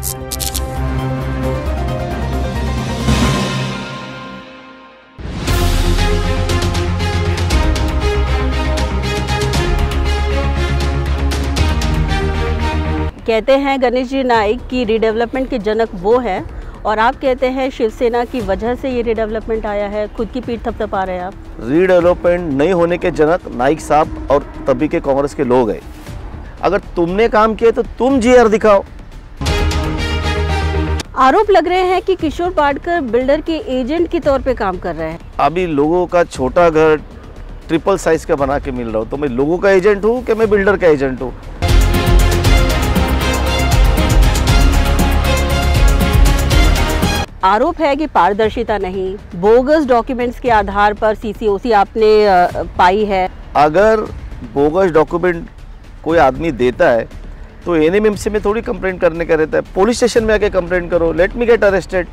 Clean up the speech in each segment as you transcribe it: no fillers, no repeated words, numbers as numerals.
कहते हैं गणेश जी नाइक की रीडेवलपमेंट के जनक वो है, और आप कहते हैं शिवसेना की वजह से ये रीडेवलपमेंट आया है। खुद की पीठ थपथपा रहे हैं आप। रीडेवलपमेंट नहीं होने के जनक नाइक साहब और तभी के कांग्रेस के लोग हैं। अगर तुमने काम किया तो तुम जीआर दिखाओ। आरोप लग रहे हैं कि किशोर पाटकर बिल्डर के एजेंट के तौर पे काम कर रहे हैं। अभी लोगों का छोटा घर ट्रिपल साइज का बना के मिल रहा हूँ, तो मैं लोगों का एजेंट हूँ कि मैं बिल्डर का एजेंट हूँ? आरोप है कि पारदर्शिता नहीं, बोगस डॉक्यूमेंट्स के आधार पर सीसीओसी आपने पाई है। अगर बोगस डॉक्यूमेंट कोई आदमी देता है तो एनएमएमसी में थोड़ी कंप्लेंट करने का रहता है, पुलिस स्टेशन में आके कंप्लेंट करो, लेट मी गेट अरेस्टेड।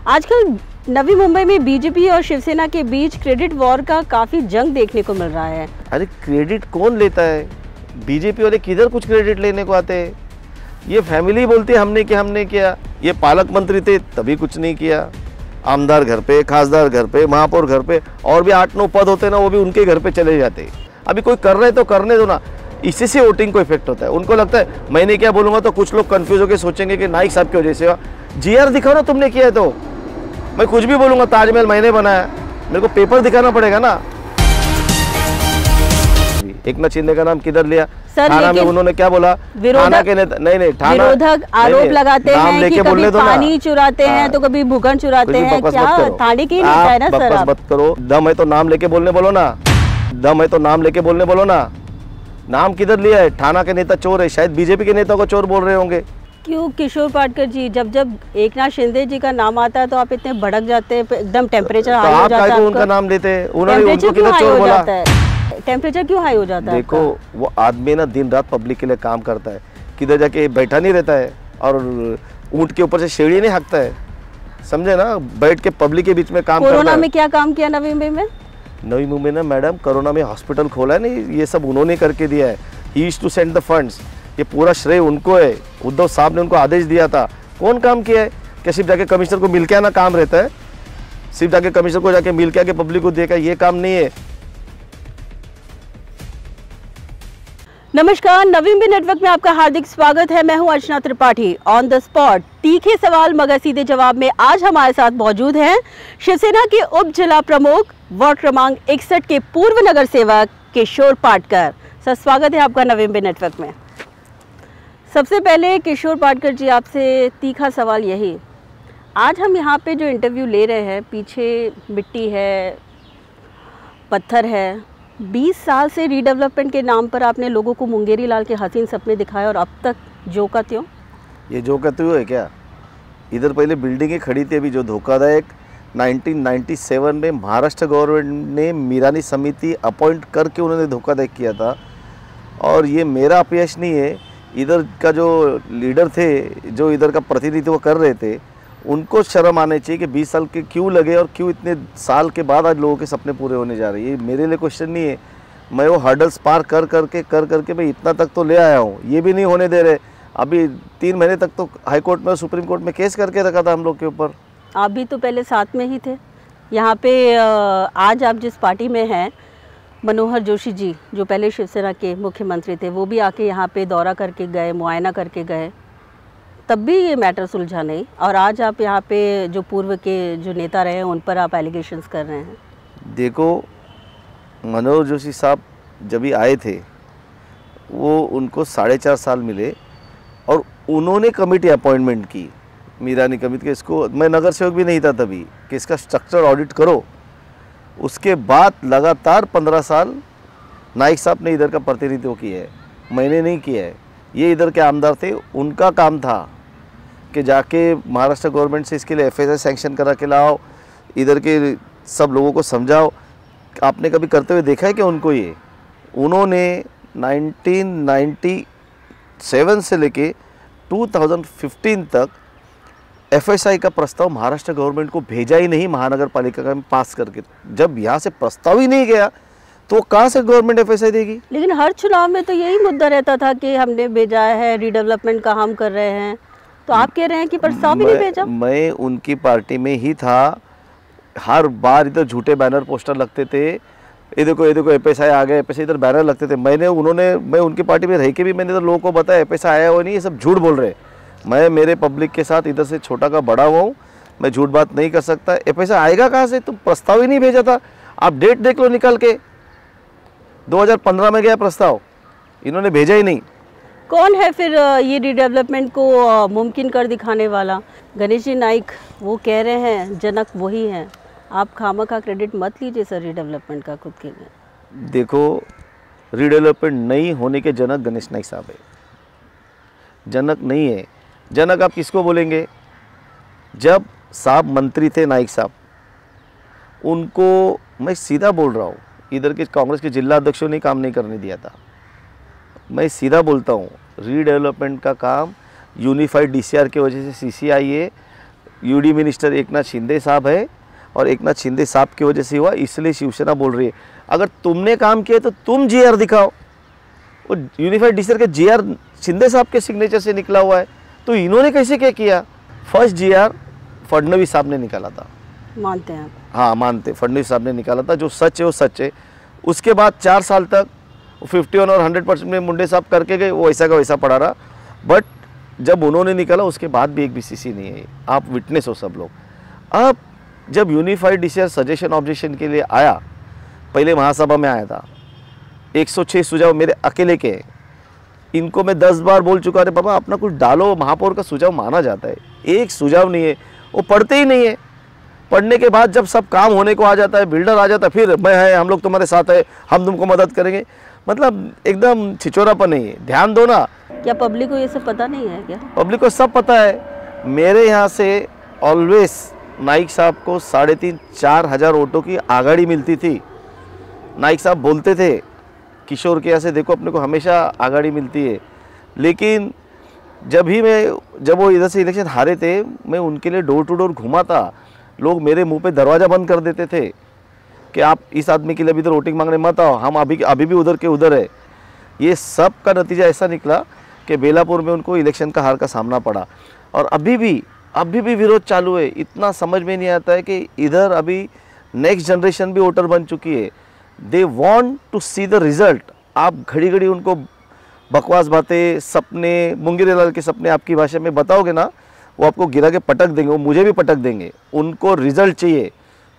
आजकल नवी मुंबई में बीजेपी और शिवसेना के बीच क्रेडिट वॉर का काफी जंग देखने को मिल रहा है। अरे क्रेडिट कौन लेता है? बीजेपी वाले किधर कुछ क्रेडिट लेने को आते हैं? ये फैमिली बोलती है हमने किया। ये पालक मंत्री थे तभी कुछ नहीं किया। आमदार घर पे, खासदार घर पे, महापौर घर पे, और भी 8-9 पद होते ना, वो भी उनके घर पे चले जाते। अभी कोई कर रहे तो करने दो ना। इसी से वोटिंग को इफेक्ट होता है। उनको लगता है मैंने क्या बोलूँगा तो कुछ लोग कंफ्यूज होकर सोचेंगे कि नाइक साहब की वजह से। जीआर दिखाओ ना, तुमने किया है तो। मैं कुछ भी बोलूँगा, ताजमहल मैंने बनाया, मेरे को पेपर दिखाना पड़ेगा ना। एकनाथ शिंदे का नाम किधर लिया? थाना में उन्होंने क्या बोला? थाना के नेता नहीं थाना विरोधक आरोप लगाते हैं कि कभी पानी चुराते हैं तो कभी भूखंड चुराते हैं। क्या थाने की नेता है ना सर? मत करो। दम है तो नाम लेके बोलने बोलो ना। दम है तो नाम लेके बोलने बोलो ना। नाम किधर लिया है? थाना के नेता चोर है, शायद बीजेपी के नेता को चोर बोल रहे होंगे। क्यों किशोर पाटकर जी, जब एकनाथ शिंदे जी का नाम आता है तो आप इतने भड़क जाते हैं, एकदम टेम्परेचर हाई हो जाता है। उनका नाम लेते हैं, उन्होंने उनको किधर चोर बोला? टेम्परेचर क्यों हाई हो जाता है? देखो वो आदमी ना दिन रात पब्लिक के लिए काम करता है, किधर जाके बैठा नहीं रहता है, और ऊंट के ऊपर से शेड़ी नहीं हाँकता है, समझे ना? बैठ के पब्लिक के बीच में काम करता है। कोरोना में क्या काम किया नवी मुंबई में? नवी मुंबई ने मैडम कोरोना में हॉस्पिटल खोला है नहीं, ये सब उन्होंने करके दिया है। He used to send the funds, ये पूरा श्रेय उनको है। उद्धव साहब ने उनको आदेश दिया था। कौन काम किया है? क्या सिर्फ जाके कमिश्नर को मिल के आना काम रहता है? सिर्फ जाके कमिश्नर को जाके मिल के आके पब्लिक को देखा, ये काम नहीं है। नमस्कार, नवी मुंबई नेटवर्क में आपका हार्दिक स्वागत है। मैं हूं अर्चना त्रिपाठी। ऑन द स्पॉट, तीखे सवाल मगर सीधे जवाब में आज हमारे साथ मौजूद हैं शिवसेना के उप जिला प्रमुख, वार्ड क्रमांक 61 के पूर्व नगर सेवक किशोर पाटकर। सर, स्वागत है आपका नवी मुंबई नेटवर्क में। सबसे पहले किशोर पाटकर जी, आपसे तीखा सवाल यही, आज हम यहाँ पे जो इंटरव्यू ले रहे हैं, पीछे मिट्टी है, पत्थर है। 20 साल से रीडेवलपमेंट के नाम पर आपने लोगों को मुंगेरी लाल के हसीन सपने दिखाए, और अब तक जो का त्यों। ये जो का त्यों है क्या? इधर पहले बिल्डिंगें खड़ी थी अभी जो धोखादायक। 1997 में महाराष्ट्र गवर्नमेंट ने मीरानी समिति अपॉइंट करके उन्होंने धोखादायक किया था, और ये मेरा अपयश नहीं है। इधर का जो लीडर थे, जो इधर का प्रतिनिधित्व कर रहे थे, उनको शर्म आने चाहिए कि 20 साल के क्यों लगे और क्यों इतने साल के बाद आज लोगों के सपने पूरे होने जा रहे हैं। ये मेरे लिए क्वेश्चन नहीं है। मैं वो हर्डल्स पार कर करके मैं इतना तक तो ले आया हूँ, ये भी नहीं होने दे रहे। अभी 3 महीने तक तो हाई कोर्ट में, सुप्रीम कोर्ट में केस करके रखा था हम लोग के ऊपर। आप भी तो पहले साथ में ही थे यहाँ पे। आज आप जिस पार्टी में हैं, मनोहर जोशी जी जो पहले शिवसेना के मुख्यमंत्री थे, वो भी आके यहाँ पे दौरा करके गए, मुआयना करके गए, तब भी ये मैटर सुलझा नहीं। और आज आप यहाँ पे जो पूर्व के जो नेता रहे हैं उन पर आप एलिगेशंस कर रहे हैं। देखो, मनोहर जोशी साहब जब भी आए थे, वो उनको 4.5 साल मिले, और उन्होंने कमेटी अपॉइंटमेंट की, मीरानी कमेटी के। इसको मैं नगर सेवक भी नहीं था तभी, कि इसका स्ट्रक्चर ऑडिट करो। उसके बाद लगातार 15 साल नाइक साहब ने इधर का प्रतिनिधित्व किया है, मैंने नहीं किया है। ये इधर के आमदार थे, उनका काम था कि जाके महाराष्ट्र गवर्नमेंट से इसके लिए एफएसआई सैंक्शन करा के लाओ, इधर के सब लोगों को समझाओ। आपने कभी करते हुए देखा है कि उनको? ये उन्होंने 1997 से लेके 2015 तक एफएसआई का प्रस्ताव महाराष्ट्र गवर्नमेंट को भेजा ही नहीं, महानगर पालिका का पास करके। जब यहाँ से प्रस्ताव ही नहीं गया तो कहाँ से गवर्नमेंट FSI देगी? लेकिन हर चुनाव में तो यही मुद्दा रहता था कि हमने भेजा है, रीडेवलपमेंट का हम कर रहे हैं, तो आप कह रहे हैं कि प्रस्ताव भी नहीं भेजा। मैं उनकी पार्टी में ही था, हर बार इधर झूठे बैनर पोस्टर लगते थे, ये देखो FSI आ गया, FSI इधर बैनर लगते थे। मैं उनकी पार्टी में रह के भी मैंने इधर लोगों को बताया FSI आया हुआ नहीं, ये सब झूठ बोल रहे हैं। मैं मेरे पब्लिक के साथ इधर से छोटा का बड़ा हुआ हूँ, मैं झूठ बात नहीं कर सकता। FSI आएगा कहाँ से? तुम प्रस्ताव ही नहीं भेजा था। आप डेट देख लो निकल के, 2015 में गया प्रस्ताव, इन्होंने भेजा ही नहीं। कौन है फिर ये रीडेवलपमेंट को मुमकिन कर दिखाने वाला? गणेश जी नाइक वो कह रहे हैं जनक वही हैं, आप खामा का क्रेडिट मत लीजिए सर रीडेवलपमेंट का खुद के लिए। देखो, रीडेवलपमेंट नहीं होने के जनक गणेश नाइक साहब है, जनक नहीं है। जनक आप किसको बोलेंगे? जब साहब मंत्री थे नाइक साहब, उनको मैं सीधा बोल रहा हूँ, इधर के कांग्रेस के जिला अध्यक्षों ने काम नहीं करने दिया था। मैं सीधा बोलता हूँ, रीडेवलपमेंट का काम यूनिफाइड DCR की वजह से CCIA UD minister Eknath Shinde साहब है, और एकनाथ शिंदे साहब की वजह से हुआ, इसलिए शिवसेना बोल रही है। अगर तुमने काम किया तो तुम GR दिखाओ। वो यूनिफाइड DCR के GR शिंदे साहब के सिग्नेचर से निकला हुआ है, तो इन्होंने कैसे क्या किया? फर्स्ट GR फडणवीस साहब ने निकाला था, मानते हैं? हाँ मानते, फडणवीस साहब ने निकाला था। जो सच है वो सच है। उसके बाद 4 साल तक 51 और 100% में मुंडे साहब करके गए, वो ऐसा का वैसा पड़ा रहा। बट जब उन्होंने निकाला उसके बाद भी एक BCC नहीं है, आप विटनेस हो सब लोग। अब जब यूनिफाइड DCR सजेशन ऑब्जेक्शन के लिए आया, पहले महासभा में आया था, 106 सुझाव मेरे अकेले के हैं। इनको मैं 10 बार बोल चुका, अरे बाबा अपना कुछ डालो, महापौर का सुझाव माना जाता है। एक सुझाव नहीं है, वो पढ़ते ही नहीं है। पढ़ने के बाद जब सब काम होने को आ जाता है, बिल्डर आ जाता है, फिर मैं है, हम लोग तुम्हारे साथ है, हम तुमको मदद करेंगे। मतलब एकदम छिचोरापन नहीं है। ध्यान दो ना। क्या पब्लिक को ये सब पता नहीं है क्या? पब्लिक को सब पता है। मेरे यहाँ से ऑलवेज नाइक साहब को 3,500-4 हज़ार वोटों की आगाड़ी मिलती थी। नाइक साहब बोलते थे किशोर के यहाँ से देखो अपने को हमेशा आगाड़ी मिलती है। लेकिन जब वो इधर से इलेक्शन हारे थे, मैं उनके लिए डोर टू डोर घूमा था। लोग मेरे मुंह पे दरवाज़ा बंद कर देते थे कि आप इस आदमी के लिए अभी तो वोटिंग मांगने मत आओ, हम अभी भी उधर के उधर है। ये सब का नतीजा ऐसा निकला कि बेलापुर में उनको इलेक्शन का हार का सामना पड़ा। और अभी भी विरोध चालू है। इतना समझ में नहीं आता है कि इधर अभी नेक्स्ट जनरेशन भी वोटर बन चुकी है। They want to see the result. आप घड़ी घड़ी उनको बकवास बातें, सपने, मुंगेरीलाल के सपने आपकी भाषा में बताओगे ना, वो आपको गिरा के पटक देंगे, वो मुझे भी पटक देंगे। उनको रिजल्ट चाहिए।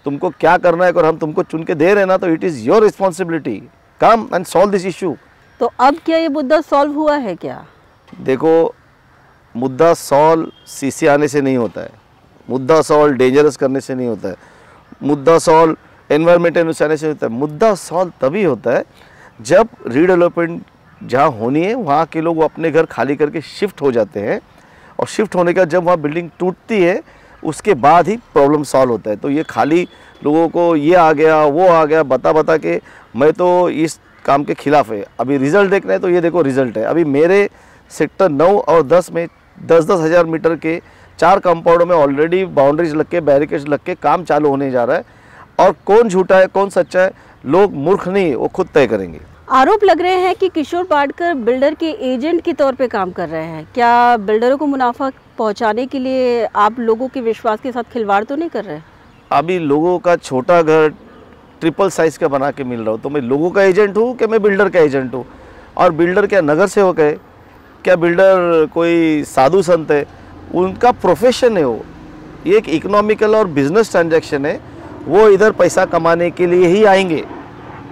तुमको क्या करना है, अगर हम तुमको चुन के दे रहे हैं ना, तो it is your responsibility, come and solve this issue. तो अब क्या ये मुद्दा सॉल्व हुआ है क्या? देखो, मुद्दा सॉल्व CC आने से नहीं होता है, मुद्दा सॉल्व डेंजरस करने से नहीं होता है, मुद्दा सॉल्व एनवायरमेंटल आने से होता है। मुद्दा सॉल्व तभी होता है जब रीडेवलपमेंट जहाँ होनी है वहाँ के लोग वो अपने घर खाली करके शिफ्ट हो जाते हैं, और शिफ्ट होने का जब वहाँ बिल्डिंग टूटती है उसके बाद ही प्रॉब्लम सॉल्व होता है। तो ये खाली लोगों को ये आ गया वो आ गया बता के मैं तो इस काम के खिलाफ है। अभी रिज़ल्ट देखना है तो ये देखो रिज़ल्ट है। अभी मेरे सेक्टर 9 और 10 में 10-10 हज़ार मीटर के 4 कंपाउंडों में ऑलरेडी बाउंड्रीज लग के, बैरिकेड्स लग के काम चालू होने जा रहा है। और कौन झूठा है कौन सच्चा है, लोग मूर्ख नहीं, वो खुद तय करेंगे। आरोप लग रहे हैं कि किशोर पाडकर बिल्डर के एजेंट के तौर पे काम कर रहे हैं। क्या बिल्डरों को मुनाफा पहुंचाने के लिए आप लोगों के विश्वास के साथ खिलवाड़ तो नहीं कर रहे? अभी लोगों का छोटा घर ट्रिपल साइज़ का बना के मिल रहा हो, तो मैं लोगों का एजेंट हूँ कि मैं बिल्डर का एजेंट हूँ? और बिल्डर क्या नगर सेवक है क्या? बिल्डर कोई साधु संत है? उनका प्रोफेशन है वो, ये एक इकोनॉमिकल और बिजनेस ट्रांजैक्शन है। वो इधर पैसा कमाने के लिए ही आएंगे,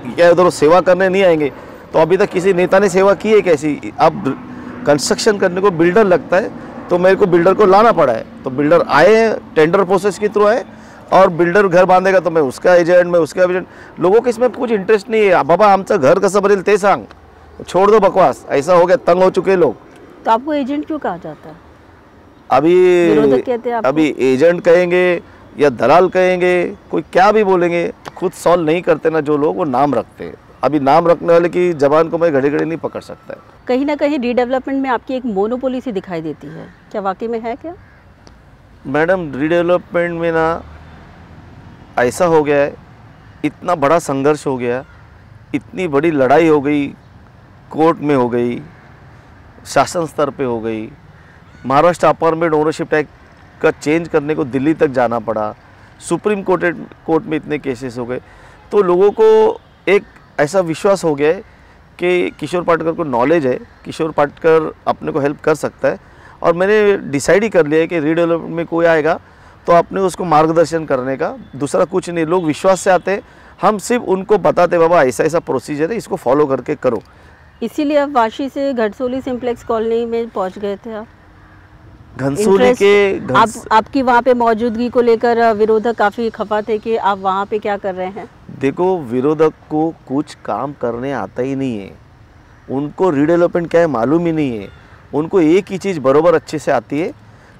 क्या उधर सेवा करने नहीं आएंगे। तो अभी तक किसी नेता ने सेवा की है कैसी? अब कंस्ट्रक्शन करने को बिल्डर लगता है तो मेरे को बिल्डर को लाना पड़ा है। तो बिल्डर आए हैं, टेंडर प्रोसेस के थ्रू आए, और बिल्डर घर बांधेगा तो मैं उसका एजेंट, मैं उसका एजेंट। लोगों को इसमें कुछ इंटरेस्ट नहीं है। बाबा आमचं घर कसं बनेल ते सांग, छोड़ दो बकवास। ऐसा हो गया, तंग हो चुके लोग। तो आपको एजेंट क्यों कहा जाता है? अभी कहते हैं आपको? अभी एजेंट कहेंगे या दलाल कहेंगे, कोई क्या भी बोलेंगे, खुद सॉल्व नहीं करते ना जो लोग, वो नाम रखते हैं। अभी नाम रखने वाले की जबान को मैं घड़ी घड़ी नहीं पकड़ सकता है। कहीं ना कहीं रीडेवलपमेंट में आपकी एक मोनोपोली सी दिखाई देती है, क्या वाकई में है क्या? मैडम, रीडेवलपमेंट में ना ऐसा हो गया है, इतना बड़ा संघर्ष हो गया इतनी बड़ी लड़ाई हो गई, कोर्ट में हो गई, शासन स्तर पे हो गई, महाराष्ट्र अपार्टमेंट ओनरशिप टैक्स का चेंज करने को दिल्ली तक जाना पड़ा, सुप्रीम कोर्ट में इतने केसेस हो गए, तो लोगों को एक ऐसा विश्वास हो गया है कि किशोर पाटकर को नॉलेज है, किशोर पाटकर अपने को हेल्प कर सकता है। और मैंने डिसाइड ही कर लिया है कि रीडेवलपमेंट में कोई आएगा तो अपने उसको मार्गदर्शन करने का, दूसरा कुछ नहीं। लोग विश्वास से आते हैं, हम सिर्फ उनको बताते बाबा ऐसा ऐसा प्रोसीजर है, इसको फॉलो करके करो। इसीलिए आप वाशी से घटसोली सिंप्लेक्स कॉलोनी में पहुंच गए थे। आप घनसोली के आपकी वहाँ पे मौजूदगी को लेकर विरोधक काफ़ी खफा थे कि आप वहाँ पे क्या कर रहे हैं। देखो, विरोधक को कुछ काम करने आता ही नहीं है, उनको रीडेवलपमेंट क्या है मालूम ही नहीं है। उनको एक ही चीज़ बरोबर अच्छे से आती है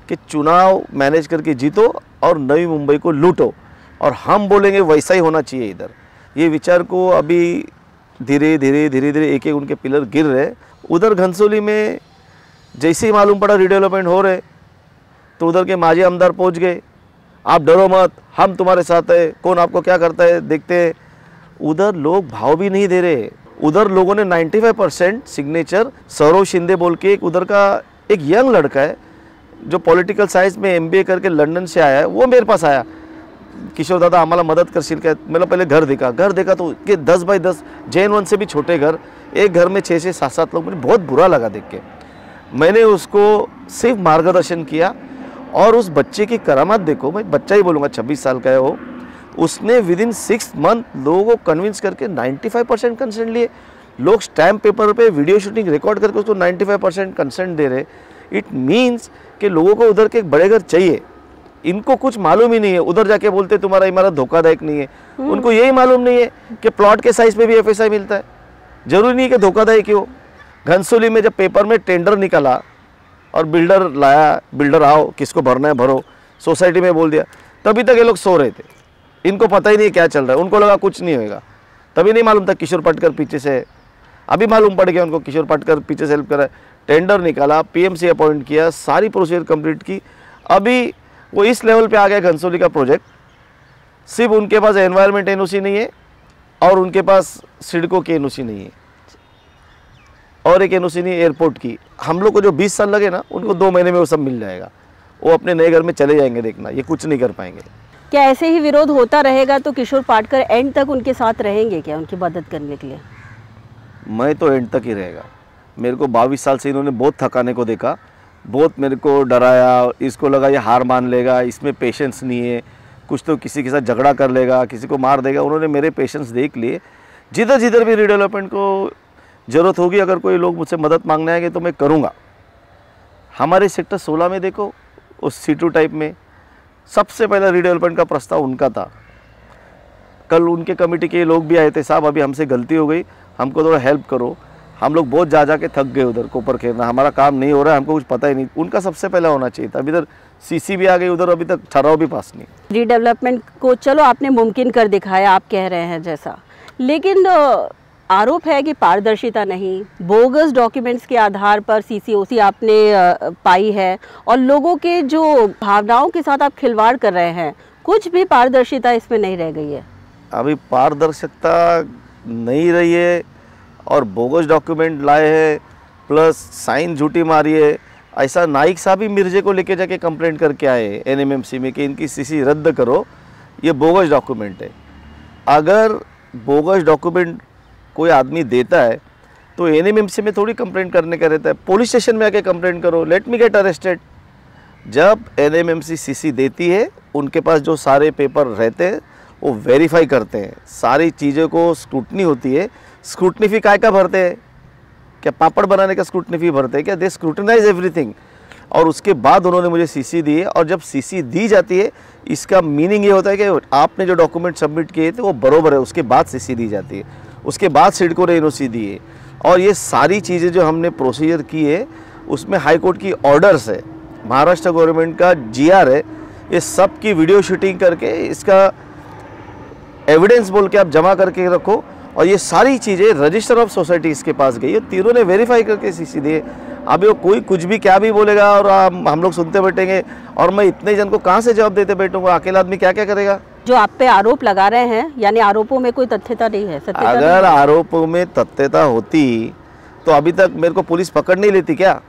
कि चुनाव मैनेज करके जीतो और नई मुंबई को लूटो, और हम बोलेंगे वैसा ही होना चाहिए इधर। ये विचार को अभी धीरे धीरे एक उनके पिलर गिर रहे। उधर घनसोली में जैसे ही मालूम पड़ा रीडेवलपमेंट हो रहे तो उधर के माजी आमदार पहुंच गए, आप डरो मत, हम तुम्हारे साथ है, कौन आपको क्या करता है देखते हैं। उधर लोग भाव भी नहीं दे रहे। उधर लोगों ने 95% सिग्नेचर, सौरव शिंदे बोल के एक उधर का एक यंग लड़का है जो पॉलिटिकल साइंस में MBA करके लंदन से आया है, वो मेरे पास आया, किशोर दादा आम्हाला मदद करशील क्या। मैंने पहले घर देखा तो कि 10 बाई 10 जैन वन से भी छोटे घर, एक घर में 6 से 7 लोग। मुझे बहुत बुरा लगा देख के। मैंने उसको सिर्फ मार्गदर्शन किया, और उस बच्चे की करामात देखो, मैं बच्चा ही बोलूँगा, 26 साल का है वो। उसने विदिन 6 मंथ लोगों को कन्विंस करके 95% कंसेंट लिए। लोग स्टैम्प पेपर पे वीडियो शूटिंग रिकॉर्ड करके उसको 95% कंसेंट दे रहे। इट मीन्स कि लोगों को उधर के एक बड़े घर चाहिए। इनको कुछ मालूम ही नहीं है, उधर जाके बोलते तुम्हारा इमारत धोखादायक नहीं है। उनको यही मालूम नहीं है कि प्लॉट के साइज पे भी FSI मिलता है, जरूरी नहीं कि धोखादायक हो। घनसोली में जब पेपर में टेंडर निकला और बिल्डर लाया, बिल्डर आओ किसको भरना है भरो, सोसाइटी में बोल दिया, तभी तक ये लोग सो रहे थे, इनको पता ही नहीं क्या चल रहा है। उनको लगा कुछ नहीं होगा, तभी नहीं मालूम था किशोर पाटकर पीछे से। अभी मालूम पड़ गया उनको किशोर पाटकर पीछे से हेल्प कर रहा है। टेंडर निकाला, PMC अपॉइंट किया, सारी प्रोसीजर कंप्लीट की। अभी वो इस लेवल पे आ गया घनसोली का प्रोजेक्ट, सिर्फ उनके पास एनवायरनमेंट NOC नहीं है और उनके पास सिडको की NOC नहीं है, और एक NOC नहीं एयरपोर्ट की। हम लोग को जो 20 साल लगे ना, उनको 2 महीने में वो सब मिल जाएगा। वो अपने नए घर में चले जाएंगे, देखना ये कुछ नहीं कर पाएंगे। क्या ऐसे ही विरोध होता रहेगा तो किशोर पाटकर एंड तक उनके साथ रहेंगे क्या, उनकी मदद करने के लिए? मैं तो एंड तक ही रहेगा। मेरे को 22 साल से इन्होंने बहुत थकाने को देखा, बहुत मेरे को डराया। इसको लगा ये हार मान लेगा, इसमें पेशेंस नहीं है, कुछ तो किसी के साथ झगड़ा कर लेगा, किसी को मार देगा। उन्होंने मेरे पेशेंस देख लिए। जिधर जिधर भी रीडेवलपमेंट को ज़रूरत होगी, अगर कोई लोग मुझसे मदद मांगने आएंगे तो मैं करूँगा। हमारे सेक्टर 16 में देखो, उस C2 टाइप में सबसे पहला रीडेवलपमेंट का प्रस्ताव उनका था। कल उनके कमेटी के लोग भी आए थे, साहब अभी हमसे गलती हो गई, हमको थोड़ा हेल्प करो। हम लोग बहुत जा के थक गए उधर कोपर खेलना, हमारा काम नहीं हो रहा है, हमको कुछ पता ही नहीं। उनका सबसे पहला होना चाहिए था। अभी इधर CC भी आ गई, उधर अभी तक ठहराव भी पास नहीं। रीडेवलपमेंट को चलो आपने मुमकिन कर दिखाया, आप कह रहे हैं जैसा, लेकिन आरोप है कि पारदर्शिता नहीं, बोगस डॉक्यूमेंट्स के आधार पर CCOC आपने पाई है, और लोगों के जो भावनाओं के साथ आप खिलवाड़ कर रहे हैं, कुछ भी पारदर्शिता इसमें नहीं रह गई है। अभी पारदर्शिता नहीं रही है, और बोगस डॉक्यूमेंट लाए हैं, प्लस साइन झूठी मारी है। ऐसा नाइक साहब भी मिर्जे को लेके जाके कंप्लेंट करके आए NMMC में कि इनकी CC रद्द करो, ये बोगस डॉक्यूमेंट है। अगर बोगस डॉक्यूमेंट कोई आदमी देता है तो NMMC में थोड़ी कंप्लेंट करने का रहता है, पुलिस स्टेशन में आके कंप्लेंट करो, लेट मी गेट अरेस्टेड। जब NMMC CC देती है, उनके पास जो सारे पेपर रहते हैं वो वेरीफाई करते हैं, सारी चीज़ों को स्क्रूटनी होती है। स्क्रूटनी फी काय का भरते हैं? क्या पापड़ बनाने का स्क्रूटनी फी भरते हैं क्या? दे स्क्रूटनाइज एवरीथिंग। और उसके बाद उन्होंने मुझे CC दी है, और जब CC दी जाती है, इसका मीनिंग ये होता है कि आपने जो डॉक्यूमेंट सबमिट किए थे वो बरोबर है, उसके बाद CC दी जाती है, उसके बाद सिडको ने NOC दी है। और ये सारी चीज़ें जो हमने प्रोसीजर की है, उसमें हाई कोर्ट की ऑर्डर्स है, महाराष्ट्र गवर्नमेंट का GR है, ये सब की वीडियो शूटिंग करके इसका एविडेंस बोल के आप जमा करके रखो। और ये सारी चीज़ें रजिस्टर ऑफ सोसाइटी इसके पास गई है, तीनों ने वेरीफाई करके CC दिए। अभी वो कोई कुछ भी क्या भी बोलेगा और हम लोग सुनते बैठेंगे, और मैं इतने जन को कहाँ से जवाब देते बैठूंगा? अकेला आदमी क्या क्या करेगा? जो आप पे आरोप लगा रहे हैं, यानी आरोपों में कोई तथ्यता नहीं है, सत्यता अगर नहीं है। आरोपों में तथ्यता होती तो अभी तक मेरे को पुलिस पकड़ नहीं लेती क्या?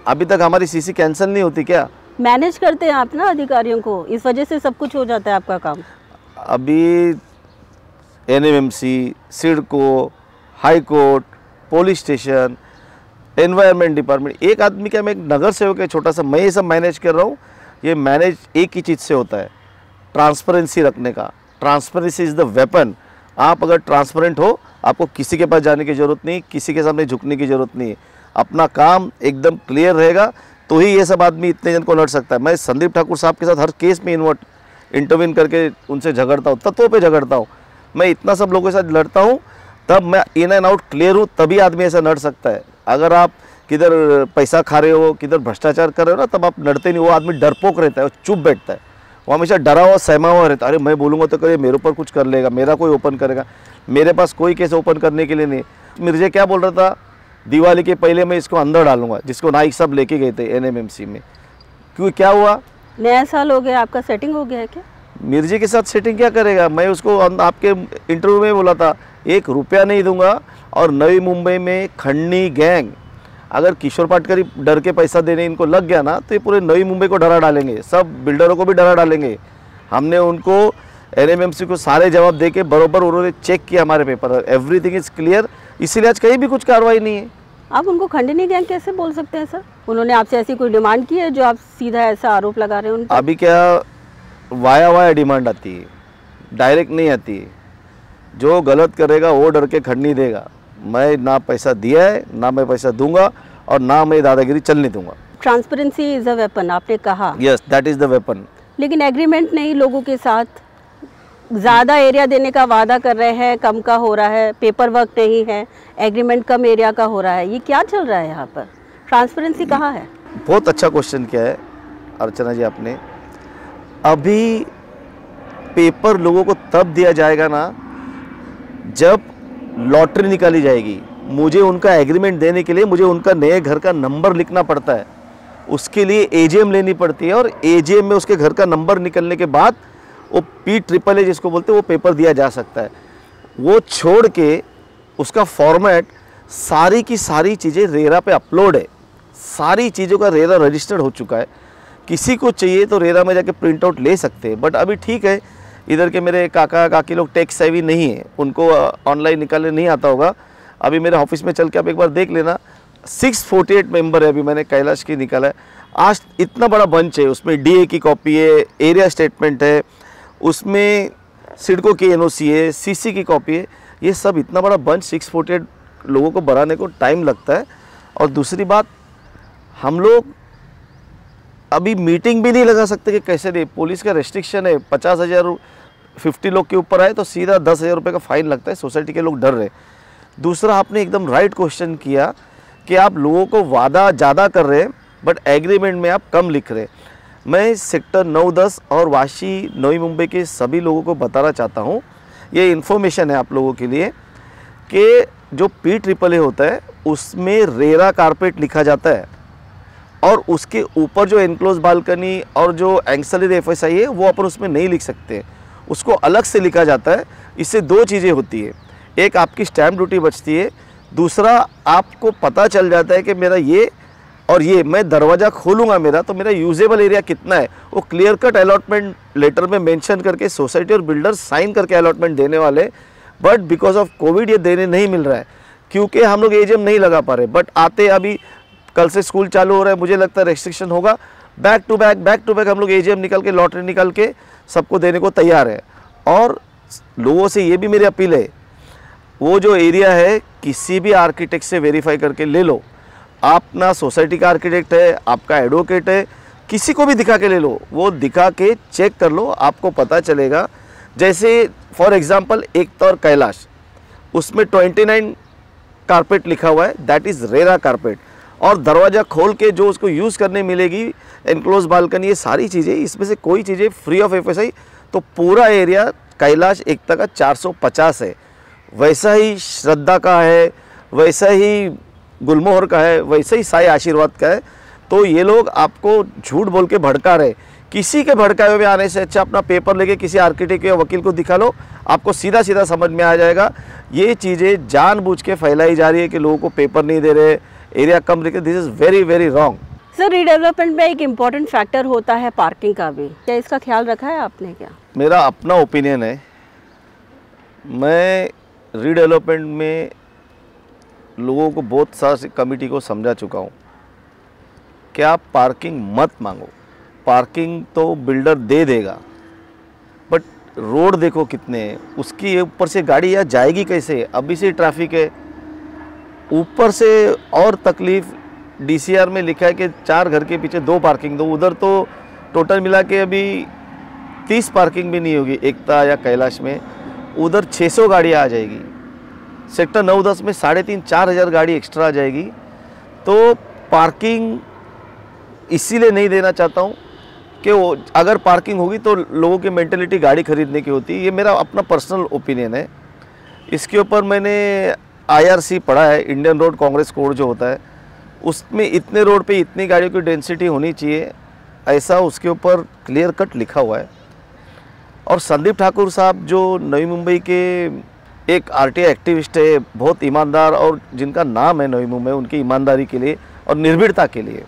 अभी तक हमारी सीसी कैंसिल नहीं होती क्या? मैनेज करते हैं आप ना अधिकारियों को, इस वजह से सब कुछ हो जाता है आपका काम। अभी NMMC, CIDCO, high court, police station, environment department, एक आदमी क्या, मैं एक नगर सेवक है छोटा सा, मैं ये सब मैनेज कर रहा हूँ। ये मैनेज एक ही चीज़ से होता है, ट्रांसपेरेंसी रखने का। Transparency is the weapon. आप अगर ट्रांसपेरेंट हो, आपको किसी के पास जाने की ज़रूरत नहीं, किसी के सामने झुकने की ज़रूरत नहीं है। अपना काम एकदम क्लियर रहेगा तो ही ये सब आदमी इतने जन को लड़ सकता है। मैं संदीप ठाकुर साहब के साथ हर केस में इंटरवीन करके उनसे झगड़ता हूँ, तत्वों पे झगड़ता हूँ। मैं इतना सब लोगों के साथ लड़ता हूँ, तब मैं इन एंड आउट क्लियर हूँ, तभी आदमी ऐसा लड़ सकता है। अगर आप किधर पैसा खा रहे हो, किधर भ्रष्टाचार कर रहे हो ना, तब आप लड़ते नहीं। वो आदमी डरपोक रहता है, वो चुप बैठता है, वो हमेशा डरा हुआ सहमा हुआ रहता है। अरे मैं बोलूँगा तो करे, मेरे ऊपर कुछ कर लेगा, मेरा कोई ओपन करेगा। मेरे पास कोई केस ओपन करने के लिए नहीं। मिर्जे क्या बोल रहा था, दिवाली के पहले मैं इसको अंदर डालूंगा, जिसको नाइक सब लेके गए थे एनएमएमसी में। क्योंकि क्या हुआ, नया साल हो गया, आपका सेटिंग हो गया है क्या? मिर्जे के साथ सेटिंग क्या करेगा? मैं उसको आपके इंटरव्यू में बोला था, 1 रुपया नहीं दूंगा। और नई मुंबई में खन्नी गैंग, अगर किशोर पाटकर डर के पैसा देने इनको लग गया ना, तो ये पूरे नई मुंबई को डरा डालेंगे, सब बिल्डरों को भी डरा डालेंगे। हमने उनको एनएमएमसी को सारे जवाब दे के बरोबर उन्होंने चेक किया हमारे पेपर, एवरीथिंग इज क्लियर। इसीलिए आज कहीं भी कुछ कार्रवाई नहीं है। आप उनको खंडनी गैंग कैसे बोल सकते हैं सर? उन्होंने आपसे ऐसी कोई डिमांड की है जो आप सीधा ऐसा आरोप लगा रहे हैं उन पर? अभी क्या वाया डिमांड आती है, डायरेक्ट नहीं आती है। जो गलत करेगा वो डर के खंडनी देगा। मैं ना पैसा दिया है, ना मैं पैसा दूंगा, और ना मैं दादागिरी चलने दूंगा। ट्रांसपेरेंसी इज अ वेपन आपने कहा। Yes, that is the weapon. लेकिन एग्रीमेंट नहीं, लोगों के साथ ज़्यादा एरिया देने का वादा कर रहे हैं, कम का हो रहा है, पेपर वर्क नहीं है, एग्रीमेंट कम एरिया का हो रहा है, ये क्या चल रहा है यहाँ पर? ट्रांसपेरेंसी कहाँ है? बहुत अच्छा क्वेश्चन किया है अर्चना जी आपने। अभी पेपर लोगों को तब दिया जाएगा ना जब लॉटरी निकाली जाएगी। मुझे उनका एग्रीमेंट देने के लिए मुझे उनका नए घर का नंबर लिखना पड़ता है, उसके लिए एजीएम लेनी पड़ती है, और एजीएम में उसके घर का नंबर निकलने के बाद वो PAAA जिसको बोलते हैं वो पेपर दिया जा सकता है। वो छोड़ के उसका फॉर्मेट, सारी की सारी चीज़ें रेरा पे अपलोड है, सारी चीज़ों का रेरा रजिस्टर्ड हो चुका है। किसी को चाहिए तो रेरा में जाके प्रिंट आउट ले सकते हैं। बट अभी ठीक है, इधर के मेरे काका काकी लोग टेक सेवी नहीं है, उनको ऑनलाइन निकालने नहीं आता होगा। अभी मेरे ऑफिस में चल के आप एक बार देख लेना, 648 मेंबर है। अभी मैंने कैलाश की निकाला है, आज इतना बड़ा बंच है। उसमें DA की कॉपी है, एरिया स्टेटमेंट है, उसमें सिडको की NOC है, CC की कॉपी है। ये सब इतना बड़ा बंच 648 लोगों को बनाने को टाइम लगता है। और दूसरी बात, हम लोग अभी मीटिंग भी नहीं लगा सकते कि कैसे नहीं। पुलिस का रेस्ट्रिक्शन है, 50,000 50 लोग के ऊपर आए तो सीधा 10,000 रुपये का फाइन लगता है। सोसाइटी के लोग डर रहे। दूसरा, आपने एकदम राइट क्वेश्चन किया कि आप लोगों को वादा ज़्यादा कर रहे हैं बट एग्रीमेंट में आप कम लिख रहे हैं। मैं सेक्टर 9-10 और वाशी नई मुंबई के सभी लोगों को बताना चाहता हूँ, ये इन्फॉर्मेशन है आप लोगों के लिए, कि जो PAAA होता है उसमें रेरा कारपेट लिखा जाता है, और उसके ऊपर जो एनक्लोज बालकनी और जो एंक्सलरी FSI है वो अपन उसमें नहीं लिख सकते, उसको अलग से लिखा जाता है। इससे 2 चीज़ें होती है, एक आपकी स्टैम्प ड्यूटी बचती है, दूसरा आपको पता चल जाता है कि मेरा ये और ये, मैं दरवाज़ा खोलूँगा मेरा तो मेरा यूजेबल एरिया कितना है, वो क्लियर कट अलॉटमेंट लेटर में मेंशन करके सोसाइटी और बिल्डर साइन करके अलॉटमेंट देने वाले। बट बिकॉज ऑफ कोविड ये देने नहीं मिल रहा है, क्योंकि हम लोग एजीएम नहीं लगा पा रहे। बट आते, अभी कल से स्कूल चालू हो रहा है, मुझे लगता है रेस्ट्रिक्शन होगा। बैक टू बैक हम लोग एजीएम निकाल के, लॉटरी निकाल के सबको देने को तैयार है। और लोगों से ये भी मेरी अपील है, वो जो एरिया है किसी भी आर्किटेक्ट से वेरीफाई करके ले लो। आप ना सोसाइटी का आर्किटेक्ट है, आपका एडवोकेट है, किसी को भी दिखा के ले लो, वो दिखा के चेक कर लो, आपको पता चलेगा। जैसे फॉर एग्जांपल एक तौर कैलाश, उसमें 29 कारपेट लिखा हुआ है, दैट इज़ रेरा कारपेट। और दरवाज़ा खोल के जो उसको यूज़ करने मिलेगी, एनक्लोज बालकनी, ये सारी चीज़ें, इसमें से कोई चीज़ें फ्री ऑफ FSI, तो पूरा एरिया कैलाश एकता का 450 है। वैसा ही श्रद्धा का है, वैसा ही गुलमोहर का है, वैसे ही साई आशीर्वाद का है। तो ये लोग आपको झूठ बोल के भड़का रहे किसी के भड़काए हुए आने से अच्छा अपना पेपर लेके किसी आर्किटेक्ट या वकील को दिखा लो, आपको सीधा सीधा समझ में आ जाएगा। ये चीज़ें जानबूझ के फैलाई जा रही है कि लोगों को पेपर नहीं दे रहे, एरिया कम रखे, this is very very wrong. Sir, redevelopment में एक इम्पॉर्टेंट फैक्टर होता है पार्किंग का भी, क्या इसका ख्याल रखा है आपने? क्या मेरा अपना ओपिनियन है, मैं रीडेवलपमेंट में लोगों को बहुत सारी कमेटी को समझा चुका हूँ कि आप पार्किंग मत मांगो, पार्किंग तो बिल्डर दे देगा, बट रोड देखो कितने हैं, उसकी ऊपर से गाड़ी यहाँ जाएगी कैसे? अभी से ट्रैफिक है, ऊपर से और तकलीफ। डीसीआर में लिखा है कि 4 घर के पीछे 2 पार्किंग दो, उधर तो टोटल मिला के अभी 30 पार्किंग भी नहीं होगी एकता या कैलाश में, उधर 600 गाड़ियाँ आ जाएगी। सेक्टर 9-10 में 3,500-4 हज़ार गाड़ी एक्स्ट्रा आ जाएगी। तो पार्किंग इसीलिए नहीं देना चाहता हूँ कि वो अगर पार्किंग होगी तो लोगों की मेंटेलिटी गाड़ी खरीदने की होती है। ये मेरा अपना पर्सनल ओपिनियन है। इसके ऊपर मैंने IRC पढ़ा है, इंडियन रोड कांग्रेस कोड जो होता है, उसमें इतने रोड पे इतनी गाड़ियों की डेंसिटी होनी चाहिए, ऐसा उसके ऊपर क्लियर कट लिखा हुआ है। और संदीप ठाकुर साहब जो नई मुंबई के एक RTI एक्टिविस्ट है, बहुत ईमानदार, और जिनका नाम है नई मुंबई उनकी ईमानदारी के लिए और निर्भीकता के लिए,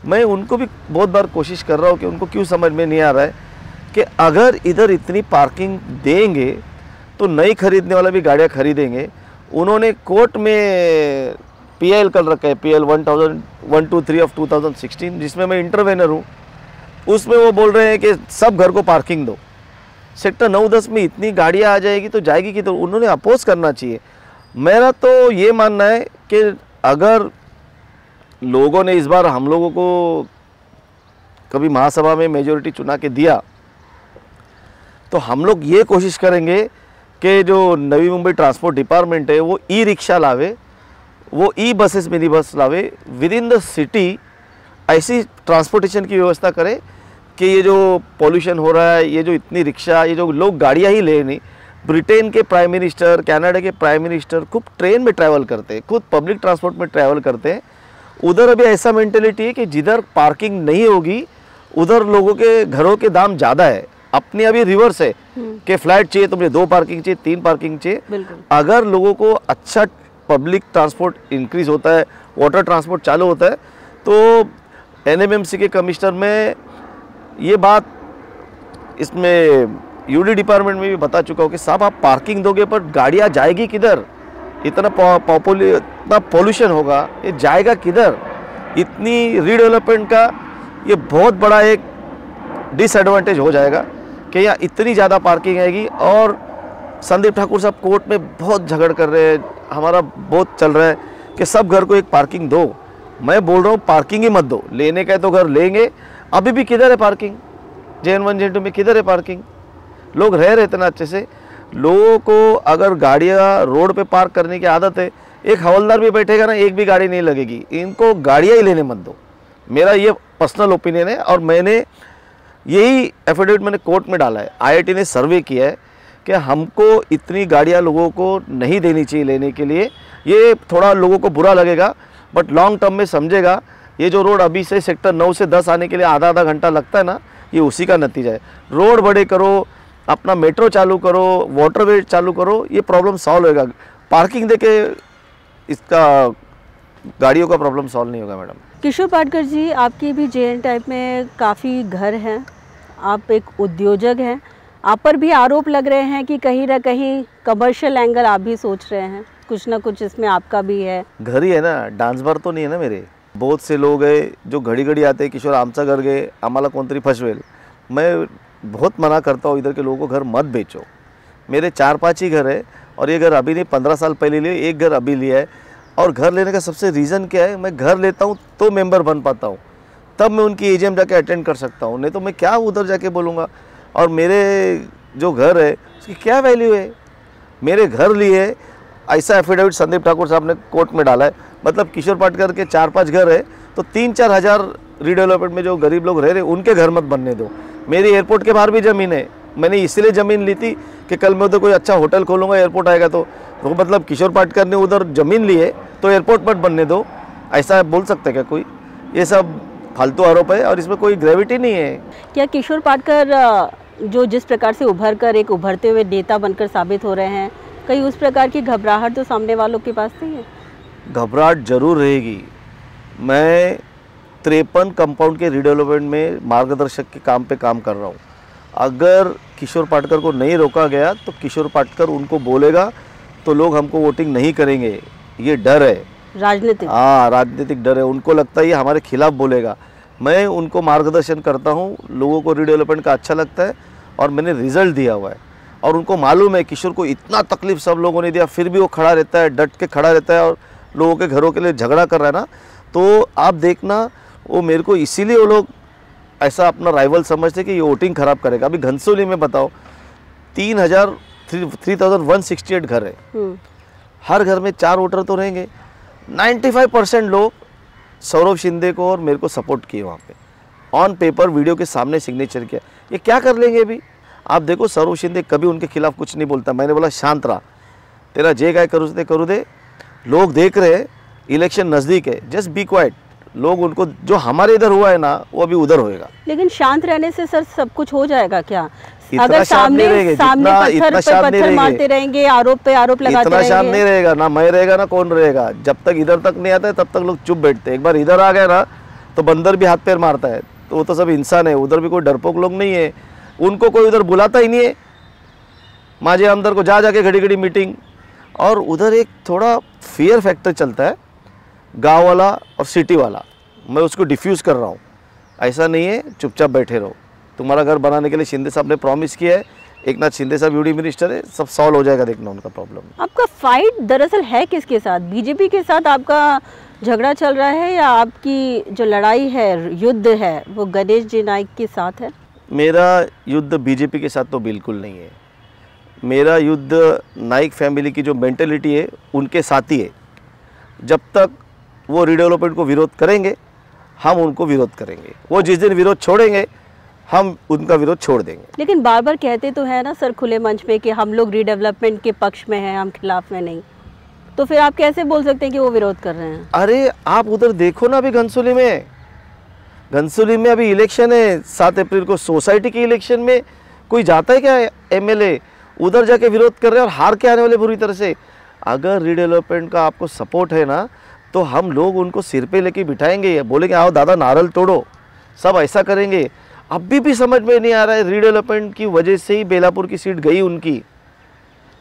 मैं उनको भी बहुत बार कोशिश कर रहा हूँ कि उनको क्यों समझ में नहीं आ रहा है कि अगर इधर इतनी पार्किंग देंगे तो नई खरीदने वाला भी गाड़ियाँ खरीदेंगे। उन्होंने कोर्ट में PIL कर रखा है, PIL 123 ऑफ 2016, जिसमें मैं इंटरवेनर हूँ। उसमें वो बोल रहे हैं कि सब घर को पार्किंग दो, सेक्टर 9-10 में इतनी गाड़ियाँ आ जाएगी तो जाएगी कि, तो उन्होंने अपोज करना चाहिए। मेरा तो ये मानना है कि अगर लोगों ने इस बार हम लोगों को कभी महासभा में मेजॉरिटी चुना के दिया, तो हम लोग ये कोशिश करेंगे कि जो नवी मुंबई ट्रांसपोर्ट डिपार्टमेंट है वो ई-रिक्शा लावे, वो ई-बसेस मिनी बस लावे, विद इन द सिटी ऐसी ट्रांसपोर्टेशन की व्यवस्था करे कि ये जो पॉल्यूशन हो रहा है, ये जो इतनी रिक्शा, ये जो लोग गाड़ियाँ ही ले नहीं। ब्रिटेन के प्राइम मिनिस्टर, कनाडा के प्राइम मिनिस्टर खूब ट्रेन में ट्रैवल करते हैं, खुद पब्लिक ट्रांसपोर्ट में ट्रैवल करते हैं। उधर अभी ऐसा मेंटेलिटी है कि जिधर पार्किंग नहीं होगी उधर लोगों के घरों के दाम ज़्यादा है। अपने अभी रिवर्स है कि फ्लैट चाहिए तो मुझे 2 पार्किंग चाहिए, 3 पार्किंग चाहिए। अगर लोगों को अच्छा पब्लिक ट्रांसपोर्ट इंक्रीज होता है, वाटर ट्रांसपोर्ट चालू होता है, तो NMMC के कमिश्नर में ये बात इसमें UD डिपार्टमेंट में भी बता चुका हूँ कि साहब आप पार्किंग दोगे पर गाड़ियाँ जाएगी किधर? इतना पॉल्यूशन होगा, ये जाएगा किधर? इतनी रीडेवलपमेंट का ये बहुत बड़ा एक डिसएडवांटेज हो जाएगा कि यहाँ इतनी ज़्यादा पार्किंग आएगी। और संदीप ठाकुर साहब कोर्ट में बहुत झगड़ कर रहे हैं, हमारा बहुत चल रहा है कि सब घर को एक पार्किंग दो। मैं बोल रहा हूँ पार्किंग ही मत दो, लेने का है तो घर लेंगे। अभी भी किधर है पार्किंग? JN 1 JN 2 में किधर है पार्किंग? लोग रह रहे इतना अच्छे से। लोगों को अगर गाड़ियाँ रोड पे पार्क करने की आदत है, एक हवलदार भी बैठेगा ना, एक भी गाड़ी नहीं लगेगी। इनको गाड़ियाँ ही लेने मत दो, मेरा ये पर्सनल ओपिनियन है। और मैंने यही एफिडेविट मैंने कोर्ट में डाला है। IIT ने सर्वे किया है कि हमको इतनी गाड़ियाँ लोगों को नहीं देनी चाहिए लेने के लिए। ये थोड़ा लोगों को बुरा लगेगा बट लॉन्ग टर्म में समझेगा। ये जो रोड अभी से सेक्टर 9 से 10 आने के लिए आधा घंटा लगता है ना, ये उसी का नतीजा है। रोड बड़े करो, अपना मेट्रो चालू करो, वाटरवे चालू करो, ये प्रॉब्लम सॉल्व होएगा। पार्किंग देके इसका गाड़ियों का प्रॉब्लम सॉल्व नहीं होगा। मैडम किशोर पाटकर जी, आपकी भी JN टाइप में काफ़ी घर हैं, आप एक उद्योजक हैं, आप पर भी आरोप लग रहे हैं कि कहीं ना कहीं कमर्शियल एंगल आप भी सोच रहे हैं, कुछ ना कुछ इसमें आपका भी है। घर ही है ना, डांस बार तो नहीं है ना मेरे। बहुत से लोग हैं जो घड़ी घड़ी आते हैं, किशोर आमचा घर गए, आम्हाला कोणतरी फसवेल। मैं बहुत मना करता हूँ इधर के लोगों को घर मत बेचो। मेरे 4-5 ही घर है और ये घर अभी नहीं 15 साल पहले लिए, एक घर अभी लिया है। और घर लेने का सबसे रीज़न क्या है, मैं घर लेता हूँ तो मेंबर बन पाता हूँ, तब मैं उनकी AGM जाके अटेंड कर सकता हूँ, नहीं तो मैं क्या उधर जाके बोलूँगा। और मेरे जो घर है उसकी क्या वैल्यू है? मेरे घर लिए ऐसा एफिडेविट संदीप ठाकुर साहब ने कोर्ट में डाला है। मतलब किशोर पाटकर के 4-5 घर है तो 3-4 हज़ार रीडेवलपमेंट में जो गरीब लोग रह रहे उनके घर मत बनने दो। मेरी एयरपोर्ट के बाहर भी ज़मीन है, मैंने इसलिए ज़मीन ली थी कि कल मैं उधर कोई अच्छा होटल खोलूँगा, एयरपोर्ट आएगा तो मतलब किशोर पाटकर ने उधर ज़मीन ली है तो एयरपोर्ट मत बनने दो, ऐसा बोल सकते क्या कोई? ये सब फालतू आरोप है और इसमें कोई ग्रेविटी नहीं है। क्या किशोर पाटकर जो जिस प्रकार से उभर कर एक उभरते हुए नेता बनकर साबित हो रहे हैं, कहीं उस प्रकार की घबराहट तो सामने वालों के पास नहीं है? घबराहट जरूर रहेगी। मैं 53 कंपाउंड के रीडेवलपमेंट में मार्गदर्शक के काम पे काम कर रहा हूँ। अगर किशोर पाटकर को नहीं रोका गया तो किशोर पाटकर उनको बोलेगा तो लोग हमको वोटिंग नहीं करेंगे। ये डर है, राजनीतिक। हाँ, राजनीतिक डर है। उनको लगता है ये हमारे खिलाफ बोलेगा। मैं उनको मार्गदर्शन करता हूँ, लोगों को रीडेवलपमेंट का अच्छा लगता है और मैंने रिजल्ट दिया हुआ है और उनको मालूम है किशोर को इतना तकलीफ सब लोगों ने दिया, फिर भी वो खड़ा रहता है, डट के खड़ा रहता है और लोगों के घरों के लिए झगड़ा कर रहा है ना। तो आप देखना, वो मेरे को इसीलिए वो लोग ऐसा अपना राइवल समझते कि ये वोटिंग खराब करेगा। अभी घनसोली में बताओ 3168 घर है, हर घर में 4 वोटर तो रहेंगे। 95% लोग सौरभ शिंदे को और मेरे को सपोर्ट किए वहाँ पे, ऑन पेपर वीडियो के सामने सिग्नेचर किया। ये क्या कर लेंगे अभी आप देखो, सौरभ शिंदे कभी उनके खिलाफ कुछ नहीं बोलता। मैंने बोला शांत रहा, तेरा जे काय करू दे, लोग देख रहे हैं, इलेक्शन नज़दीक है, जस्ट बी क्वाइट। लोग उनको, जो हमारे इधर हुआ है ना वो अभी उधर होएगा। लेकिन शांत रहने से सर सब कुछ हो जाएगा क्या? इतना अगर सामने पत्थर पे पत्थर मारते रहेंगे, आरोप पे आरोप लगाते रहेंगे, इतना शांत नहीं रहेगा ना। मैं रहेगा ना कौन रहेगा। जब तक इधर तक नहीं आता है तब तक लोग चुप बैठते हैं। एक बार इधर आ गया ना तो बंदर भी हाथ पैर मारता है। तो वो तो सब इंसान है, उधर भी कोई डरपोक लोग नहीं है। उनको कोई उधर बुलाता ही नहीं है। माजे आमदार को जाके घड़ी घड़ी मीटिंग, और उधर एक थोड़ा फियर फैक्टर चलता है, गांव वाला और सिटी वाला। मैं उसको डिफ्यूज़ कर रहा हूँ। ऐसा नहीं है चुपचाप बैठे रहो। तुम्हारा घर बनाने के लिए शिंदे साहब ने प्रॉमिस किया है, एक नाथ शिंदे साहब यूडी मिनिस्टर है, सब सॉल्व हो जाएगा, देखना उनका प्रॉब्लम। आपका फाइट दरअसल है किसके साथ? बीजेपी के साथ आपका झगड़ा चल रहा है या आपकी जो लड़ाई है, युद्ध है, वो गणेश जी नाइक के साथ है? मेरा युद्ध बीजेपी के साथ तो बिल्कुल नहीं है। मेरा युद्ध नाइक फैमिली की जो मेंटेलिटी है उनके साथ ही है। जब तक वो रीडेवलपमेंट को विरोध करेंगे हम उनको विरोध करेंगे। वो जिस दिन विरोध छोड़ेंगे हम उनका विरोध छोड़ देंगे। लेकिन बार बार कहते तो है ना सर खुले मंच पे कि हम लोग रीडेवलपमेंट के पक्ष में हैं, हम खिलाफ में नहीं। तो फिर आप कैसे बोल सकते हैं कि वो विरोध कर रहे हैं? अरे आप उधर देखो ना, अभी घनसोली में अभी इलेक्शन है 7 अप्रैल को। सोसाइटी के इलेक्शन में कोई जाता है क्या एमएलए? उधर जाके विरोध कर रहे हैं और हार के आने वाले बुरी तरह से। अगर रीडेवलपमेंट का आपको सपोर्ट है ना तो हम लोग उनको सिर पे लेके बिठाएंगे, बोलेंगे आओ दादा नारल तोड़ो, सब ऐसा करेंगे। अभी भी समझ में नहीं आ रहा है, रीडेवलपमेंट की वजह से ही बेलापुर की सीट गई उनकी,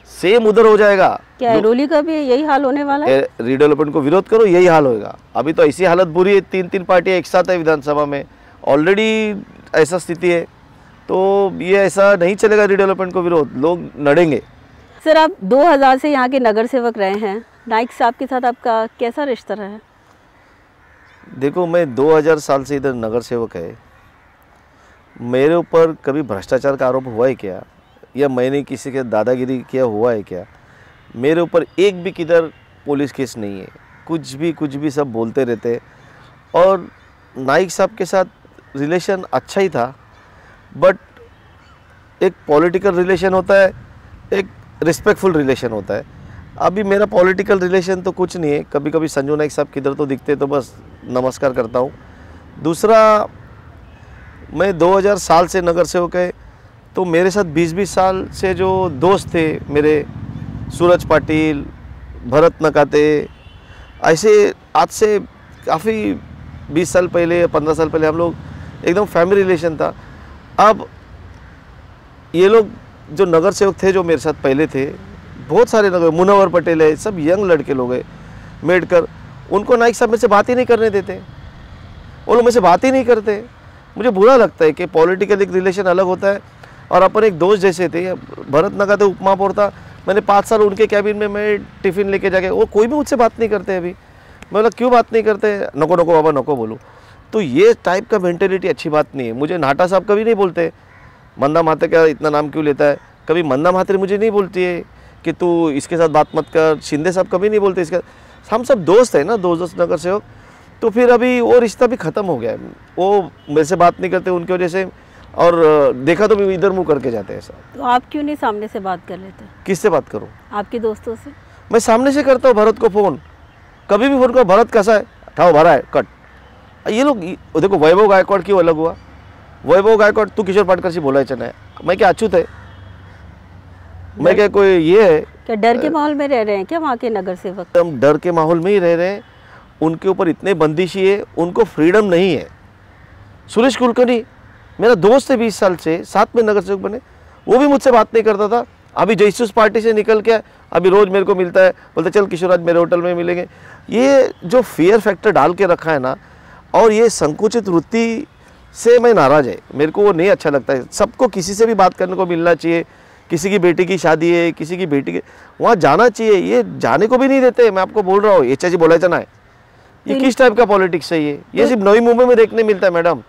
सेम उधर हो जाएगा। क्या एरोली का भी यही हाल होने वाला है? रीडेवलपमेंट को विरोध करो यही हाल होगा। अभी तो ऐसी हालत बुरी है, 3 पार्टियां एक साथ है विधानसभा में, ऑलरेडी ऐसा स्थिति है। तो ये ऐसा नहीं चलेगा, रीडेवलपमेंट को विरोध, लोग लड़ेंगे। सर आप 2000 से यहाँ के नगर सेवक रहे हैं, नाइक साहब के साथ आपका कैसा रिश्ता रहा है? देखो मैं 2000 साल से इधर नगर सेवक है। मेरे ऊपर कभी भ्रष्टाचार का आरोप हुआ है क्या, या मैंने किसी के दादागिरी किया हुआ है क्या? मेरे ऊपर एक भी किधर पुलिस केस नहीं है। कुछ भी सब बोलते रहते। और नाइक साहब के साथ रिलेशन अच्छा ही था, बट एक पॉलिटिकल रिलेशन होता है, एक रिस्पेक्टफुल रिलेशन होता है। अभी मेरा पॉलिटिकल रिलेशन तो कुछ नहीं है। कभी कभी संजू नाइक साहब किधर तो दिखते तो बस नमस्कार करता हूँ। दूसरा, मैं 2000 साल से नगर सेवक है, तो मेरे साथ 20-20 साल से जो दोस्त थे मेरे, सूरज पाटिल, भरत नकाते, ऐसे आज से काफ़ी 20 साल पहले 15 साल पहले हम लोग एकदम फैमिली रिलेशन था। अब ये लोग जो नगर सेवक थे जो मेरे साथ पहले थे, बहुत सारे नगर, मुनव्वर पटेल है, सब यंग लड़के लोग हैं, मेडकर, उनको नाइक साहब में से बात ही नहीं करने देते। वो लोग में से बात ही नहीं करते। मुझे बुरा लगता है कि पॉलिटिकल एक रिलेशन अलग होता है और अपन एक दोस्त जैसे थे। भरत नकाते उपमहापौर था, मैंने 5 साल उनके कैबिन में मैं टिफ़िन लेके जाके, वो कोई भी मुझसे बात नहीं करते। अभी मैं बोला क्यों बात नहीं करते? नको बाबा नको बोलूँ। तो ये टाइप का मेंटेलिटी अच्छी बात नहीं है। मुझे नाटा साहब कभी नहीं बोलते, मंदा महात्रे क्या इतना नाम क्यों लेता है? कभी मंदा महात्रे मुझे नहीं बोलती है कि तू इसके साथ बात मत कर। शिंदे साहब कभी नहीं बोलते इसका। हम सब दोस्त हैं ना, दोस्त नगर सेवक। तो फिर अभी वो रिश्ता भी ख़त्म हो गया है। वो मेरे से बात नहीं करते उनकी वजह से, और देखा तो भी इधर मुँह करके जाते हैं। सब तो आप क्यों नहीं सामने से बात कर लेते? किससे बात करूँ? आपके दोस्तों से। मैं सामने से करता हूँ भरत को फ़ोन, कभी भी फ़ोन करो, भरत कैसा है, ठाओ भरा है, कट। ये लोग देखो, वैभव गायकवाड़ क्यों अलग हुआ? वैभव गायकवाड़ तू किशोर पाटकर से बोला है, मैं क्या अछूत है? मैं क्या कोई ये है? क्या डर के माहौल में रह रहे हैं क्या वहाँ के नगर सेवक? हम डर के माहौल में ही रह रहे हैं। उनके ऊपर इतने बंदिशी है, उनको फ्रीडम नहीं है। सुरेश कुलकर्णी मेरा दोस्त है, 20 साल से साथ में नगर सेवक बने, वो भी मुझसे बात नहीं करता था। अभी जयसूस पार्टी से निकल के अभी रोज मेरे को मिलता है, बोलते चल किशोर आज मेरे होटल में मिलेंगे। ये जो फियर फैक्टर डाल के रखा है ना, और ये संकुचित वृत्ति से मैं नाराज है, मेरे को वो नहीं अच्छा लगता है। सबको किसी से भी बात करने को मिलना चाहिए। किसी की बेटी की शादी है, किसी की बेटी के वहाँ जाना चाहिए, ये जाने को भी नहीं देते। मैं आपको बोल रहा हूँ, ये चाची बोला ना है, ये किस टाइप का पॉलिटिक्स है? ये सिर्फ नवी मुंबई में देखने मिलता है मैडम।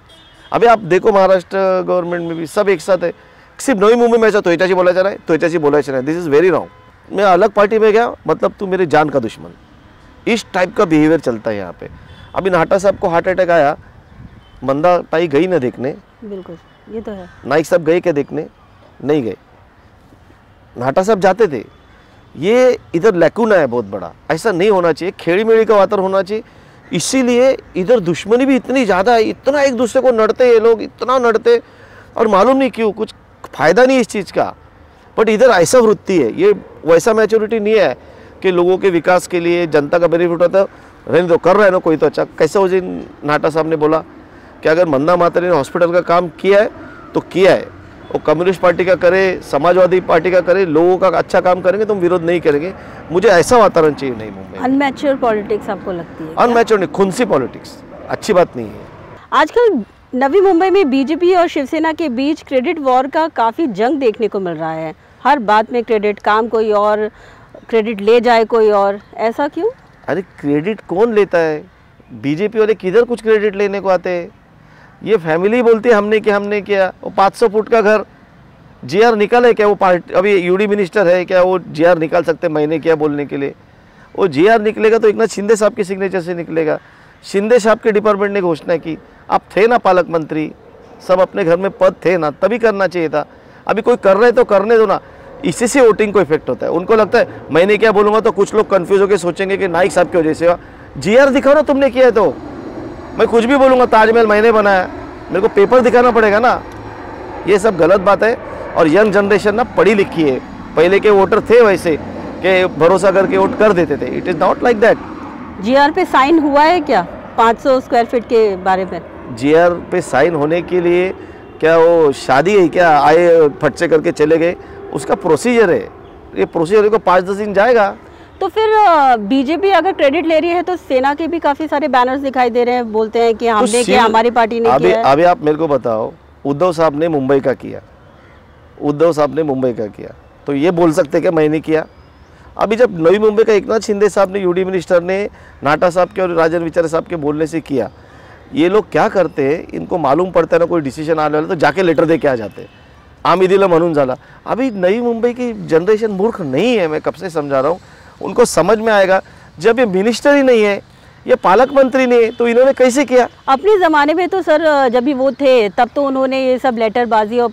अभी आप देखो महाराष्ट्र गवर्नमेंट में भी सब एक साथ है, सिर्फ नवी मुंबई में ऐसा तो चाची बोला जा रहा है, तो चाची बोला जा रहा है। This is very wrong. मैं अलग पार्टी में गया, मतलब तू मेरे जान का दुश्मन, इस टाइप का बिहेवियर चलता है यहाँ पे। अभी नाहटा साहब को हार्ट अटैक आया, मंदा ताई गई ना देखने, बिल्कुल ये तो है। नाइक साहब गए क्या देखने? नहीं गए। नाहटा साहब जाते थे। ये इधर लैकुना है बहुत बड़ा, ऐसा नहीं होना चाहिए। खेड़ी मेड़ी का वातावरण होना चाहिए। इसीलिए इधर दुश्मनी भी इतनी ज़्यादा है, इतना एक दूसरे को नड़ते ये लोग, इतना नड़ते, और मालूम नहीं क्यों, कुछ फ़ायदा नहीं इस चीज़ का। बट इधर ऐसा वृत्ति है, ये वैसा मैच्योरिटी नहीं है कि लोगों के विकास के लिए जनता का बेनिफिट होता है। रहने दो, कर रहा है ना कोई तो अच्छा। कैसे उस दिन नाहटा साहब ने बोला कि अगर मंदा मातरी ने हॉस्पिटल का काम किया है तो किया है, वो कम्युनिस्ट पार्टी का करे, समाजवादी पार्टी का करे, लोगों का अच्छा काम करेंगे तो हम विरोध नहीं करेंगे। मुझे ऐसा वातावरण चाहिए नहीं मुंबई। अनमैच्योर पॉलिटिक्स आपको लगती है? अनमैच्योर नहीं, खुनसी पॉलिटिक्स अच्छी बात नहीं है। आजकल नवी मुंबई में बीजेपी और शिवसेना के बीच क्रेडिट वॉर का काफ़ी जंग देखने को मिल रहा है। हर बात में क्रेडिट, काम कोई और, क्रेडिट ले जाए कोई और, ऐसा क्यों? अरे क्रेडिट कौन लेता है? बीजेपी वाले किधर कुछ क्रेडिट लेने को आते हैं? ये फैमिली बोलती है हमने किया। वो 500 फुट का घर जीआर निकाले क्या? वो पार्टी अभी यूडी मिनिस्टर है क्या, वो जीआर निकाल सकते मैंने किया बोलने के लिए? वो जीआर निकलेगा तो एकनाथ शिंदे साहब के सिग्नेचर से निकलेगा। शिंदे साहब के डिपार्टमेंट ने घोषणा की। आप थे ना पालक मंत्री, सब अपने घर में पद थे ना, तभी करना चाहिए था। अभी कोई कर रहे तो करने दो ना। इसी से वोटिंग को इफेक्ट होता है। उनको लगता है मैंने क्या बोलूँगा तो कुछ लोग कंफ्यूज होकर सोचेंगे कि नाइक साहब की वजह से। जीआर दिखाओ ना, तुमने किया है तो। मैं कुछ भी बोलूँगा, ताजमहल मैंने बनाया, मेरे को पेपर दिखाना पड़ेगा ना। ये सब गलत बात है। और यंग जनरेशन ना पढ़ी लिखी है। पहले के वोटर थे वैसे कि भरोसा करके वोट कर देते थे। It is not like that. GR पे साइन हुआ है क्या 500 स्क्वायर फीट के बारे में? जीआर पे साइन होने के लिए क्या वो शादी है क्या? आए फट से करके चले गए, उसका प्रोसीजर है। ये प्रोसीजर को 5-10 दिन जाएगा। तो फिर बीजेपी अगर क्रेडिट ले रही है तो सेना के भी काफी सारे बैनर्स दिखाई दे रहे हैं, बोलते हैं कि हमने किया, हमारी पार्टी ने किया है। अभी आप मेरे को बताओ, उद्धव साहब ने मुंबई का किया, तो ये बोल सकते हैं कि मैंने किया? अभी जब नवी मुंबई का एकनाथ शिंदे साहब ने, यूडी मिनिस्टर ने नाहटा साहब के और राजन विचारे साहब के बोलने से किया। ये लोग क्या करते हैं, इनको मालूम पड़ता है ना कोई डिसीजन आने वाला तो जाके लेटर दे के आ जाते हैं। आमिदीला म्हणून झाला। अभी नई मुंबई की जनरेशन मूर्ख नहीं है, मैं कब से समझा रहा हूँ। उनको समझ में आएगा जब ये मिनिस्टर ही नहीं है, ये पालक मंत्री नहीं है, तो इन्होंने कैसे किया? अपने ज़माने में तो सर जब भी वो थे तब तो उन्होंने ये सब लेटरबाजी और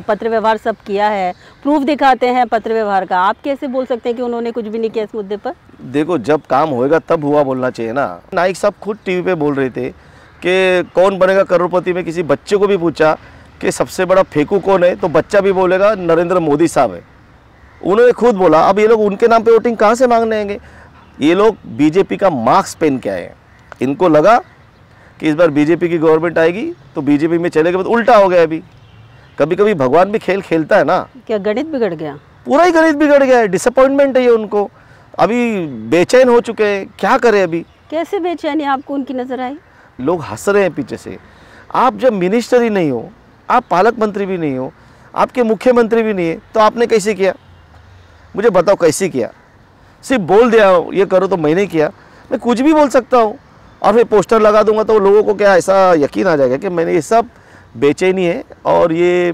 पत्र व्यवहार सब किया है, प्रूफ दिखाते हैं पत्र व्यवहार का। आप कैसे बोल सकते हैं कि उन्होंने कुछ भी नहीं किया इस मुद्दे पर? देखो, जब काम होएगा तब हुआ बोलना चाहिए ना। नाइक साहब खुद टीवी पे बोल रहे थे कि कौन बनेगा करोड़पति में। किसी बच्चे को भी पूछा कि सबसे बड़ा फेंकू कौन है, तो बच्चा भी बोलेगा नरेंद्र मोदी साहब है। उन्होंने खुद बोला। अब ये लोग उनके नाम पे वोटिंग कहाँ से मांगने आएंगे? ये लोग बीजेपी का मार्क्स पहन के आए हैं। इनको लगा कि इस बार बीजेपी की गवर्नमेंट आएगी तो बीजेपी में चलेगा, तो उल्टा हो गया। अभी कभी कभी भगवान भी खेल खेलता है ना। क्या गणित बिगड़ गया? पूरा ही गणित बिगड़ गया है। डिसअपॉइंटमेंट है ये उनको। अभी बेचैन हो चुके हैं, क्या करें अभी? कैसे बेचैनी आपको उनकी नजर आई? लोग हंस रहे हैं पीछे से। आप जब मिनिस्टर ही नहीं हो, आप पालक मंत्री भी नहीं हो, आपके मुख्यमंत्री भी नहीं है, तो आपने कैसे किया? मुझे बताओ कैसे किया? सिर्फ बोल दिया ये करो तो मैंने किया? मैं कुछ भी बोल सकता हूँ और फिर पोस्टर लगा दूंगा तो लोगों को क्या ऐसा यकीन आ जाएगा कि मैंने? ये सब बेचैनी है और ये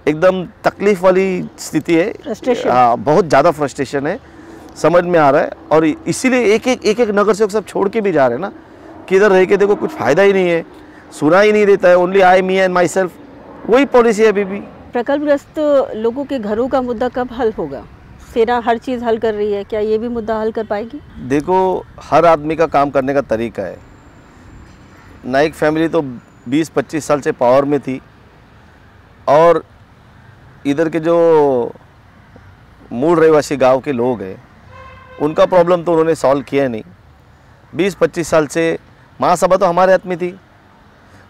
एकदम तकलीफ वाली स्थिति है। बहुत ज़्यादा फ्रस्ट्रेशन है, समझ में आ रहा है। और इसीलिए एक एक नगर सेवक सब छोड़ के भी जा रहे हैं ना, कि इधर रह के देखो कुछ फ़ायदा ही नहीं है, सुना ही नहीं देता है। Only I, me and my self, वही पॉलिसी है अभी भी। प्रकल्पग्रस्त लोगों के घरों का मुद्दा कब हल होगा? सेना हर चीज़ हल कर रही है, क्या ये भी मुद्दा हल कर पाएगी? देखो, हर आदमी का काम करने का तरीका है। नाइक फैमिली तो 20-25 साल से पावर में थी और इधर के जो मूल रहवासी गांव के लोग हैं उनका प्रॉब्लम तो उन्होंने सॉल्व किया नहीं। 20-25 साल से महासभा तो हमारे हाथ में थी,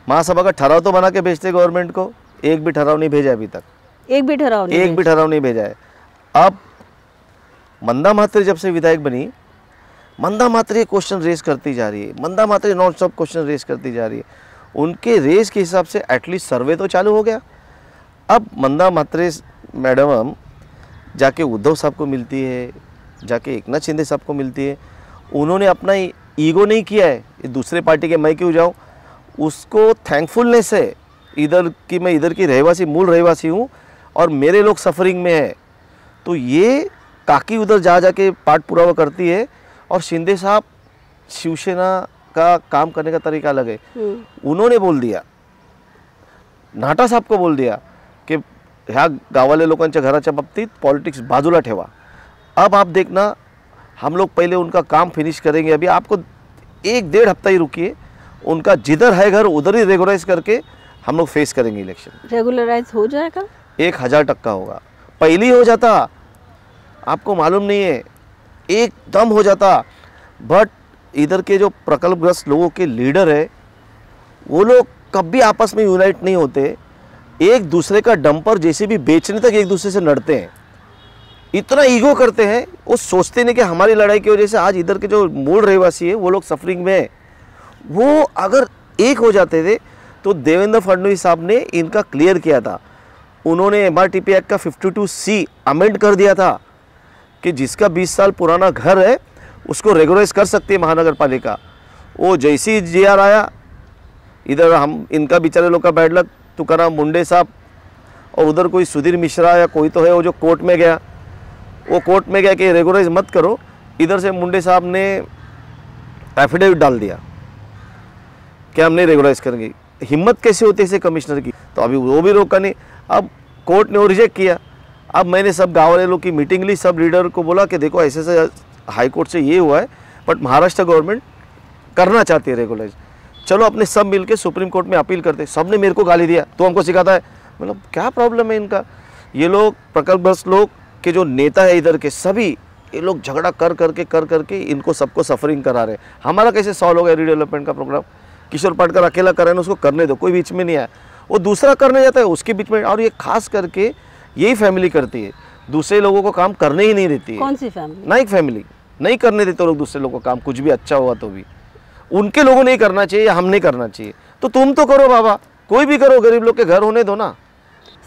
महासभा का ठहराव तो बना के भेजते गवर्नमेंट को, एक भी ठहराव नहीं भेजा अभी तक, एक भी ठहराव नहीं भेजा है। अब मंदा मात्री जब से विधायक बनी, मंदा मात्री क्वेश्चन रेस करती जा रही है, मंदा मात्री नॉन स्टॉप क्वेश्चन रेस करती जा रही है। उनके रेस के हिसाब से एटलीस्ट सर्वे तो चालू हो गया। अब मंदा मात्री मैडम जाके उद्धव साहब को मिलती है, जाके एकनाथ शिंदे साहब को मिलती है, उन्होंने अपना ईगो नहीं किया है दूसरे पार्टी के मैं क्यों जाऊँ, उसको थैंकफुलनेस है इधर की, मैं इधर की रहवासी मूल रहवासी हूँ और मेरे लोग सफरिंग में है। तो ये काकी उधर जा जाके पाठ पुरावा करती है और शिंदे साहब शिवसेना का काम करने का तरीका अलग है। उन्होंने बोल दिया, नाटा साहब को बोल दिया की ह्या गावाले लोकांच्या घराच्या बाबतीत पॉलिटिक्स बाजूला ठेवा, अब आप देखना हम लोग पहले उनका काम फिनिश करेंगे, अभी आपको 1-1.5 हफ्ता ही रुकिए, उनका जिधर है घर उधर ही रेगुलराइज करके हम लोग फेस करेंगे इलेक्शन। रेगुलराइज हो जाएगा 1000% होगा, पहले हो जाता आपको मालूम नहीं है, एकदम हो जाता। बट इधर के जो प्रकल्पग्रस्त लोगों के लीडर है वो लोग कभी आपस में यूनाइट नहीं होते, एक दूसरे का डंपर जैसे भी बेचने तक एक दूसरे से लड़ते हैं, इतना ईगो करते हैं। वो सोचते नहीं कि हमारी लड़ाई की वजह से आज इधर के जो मूल रहवासी है वो लोग सफरिंग में है। वो अगर एक हो जाते थे तो देवेंद्र फडणवीस साहब ने इनका क्लियर किया था, उन्होंने MRTP एक्ट का 52C अमेंड कर दिया था कि जिसका 20 साल पुराना घर है उसको रेगुलराइज कर सकती है महानगर पालिका। वो जैसी GR आया, इधर हम इनका बेचारे लोग का बैड लक, तुकाराम मुंडे साहब और उधर कोई सुधीर मिश्रा या कोई तो है वो जो कोर्ट में गया, वो कोर्ट में गया कि रेगुलराइज मत करो, इधर से मुंडे साहब ने एफिडेविट डाल दिया कि हम नहीं रेगुलराइज करेंगे। हिम्मत कैसे होती है इसे कमिश्नर की, तो अभी वो भी रोका नहीं, अब कोर्ट ने वो रिजेक्ट किया। अब मैंने सब गाँव वाले लोग की मीटिंग ली, सब लीडर को बोला कि देखो ऐसे से हाई कोर्ट से ये हुआ है बट महाराष्ट्र गवर्नमेंट करना चाहती है रेगुलराइज, चलो अपने सब मिलके सुप्रीम कोर्ट में अपील करते। सब ने मेरे को गाली दिया, तो हमको सिखाता है, मतलब क्या प्रॉब्लम है इनका। ये लोग प्रकल्पग्रस्त लोग के जो नेता है इधर के सभी, ये लोग झगड़ा कर करके इनको सबको सफरिंग करा रहे हैं। हमारा कैसे सॉल्व हो गया रीडेवलपमेंट का प्रोग्राम, किशोर पाटकर अकेला कर रहे हैं, उसको करने दो, कोई बीच में नहीं आया, वो दूसरा करने जाता है उसके बीच में। और ये खास करके यही फैमिली करती है, दूसरे लोगों को काम करने ही नहीं देती है। कौन सी फैमिली? नाइक फैमिली नहीं करने देते लोग दूसरे लोगों को काम, कुछ भी अच्छा हुआ तो भी उनके लोगों नहीं करना चाहिए या हम नहीं करना चाहिए, तो तुम तो करो बाबा, कोई भी करो, गरीब लोग के घर होने दो ना।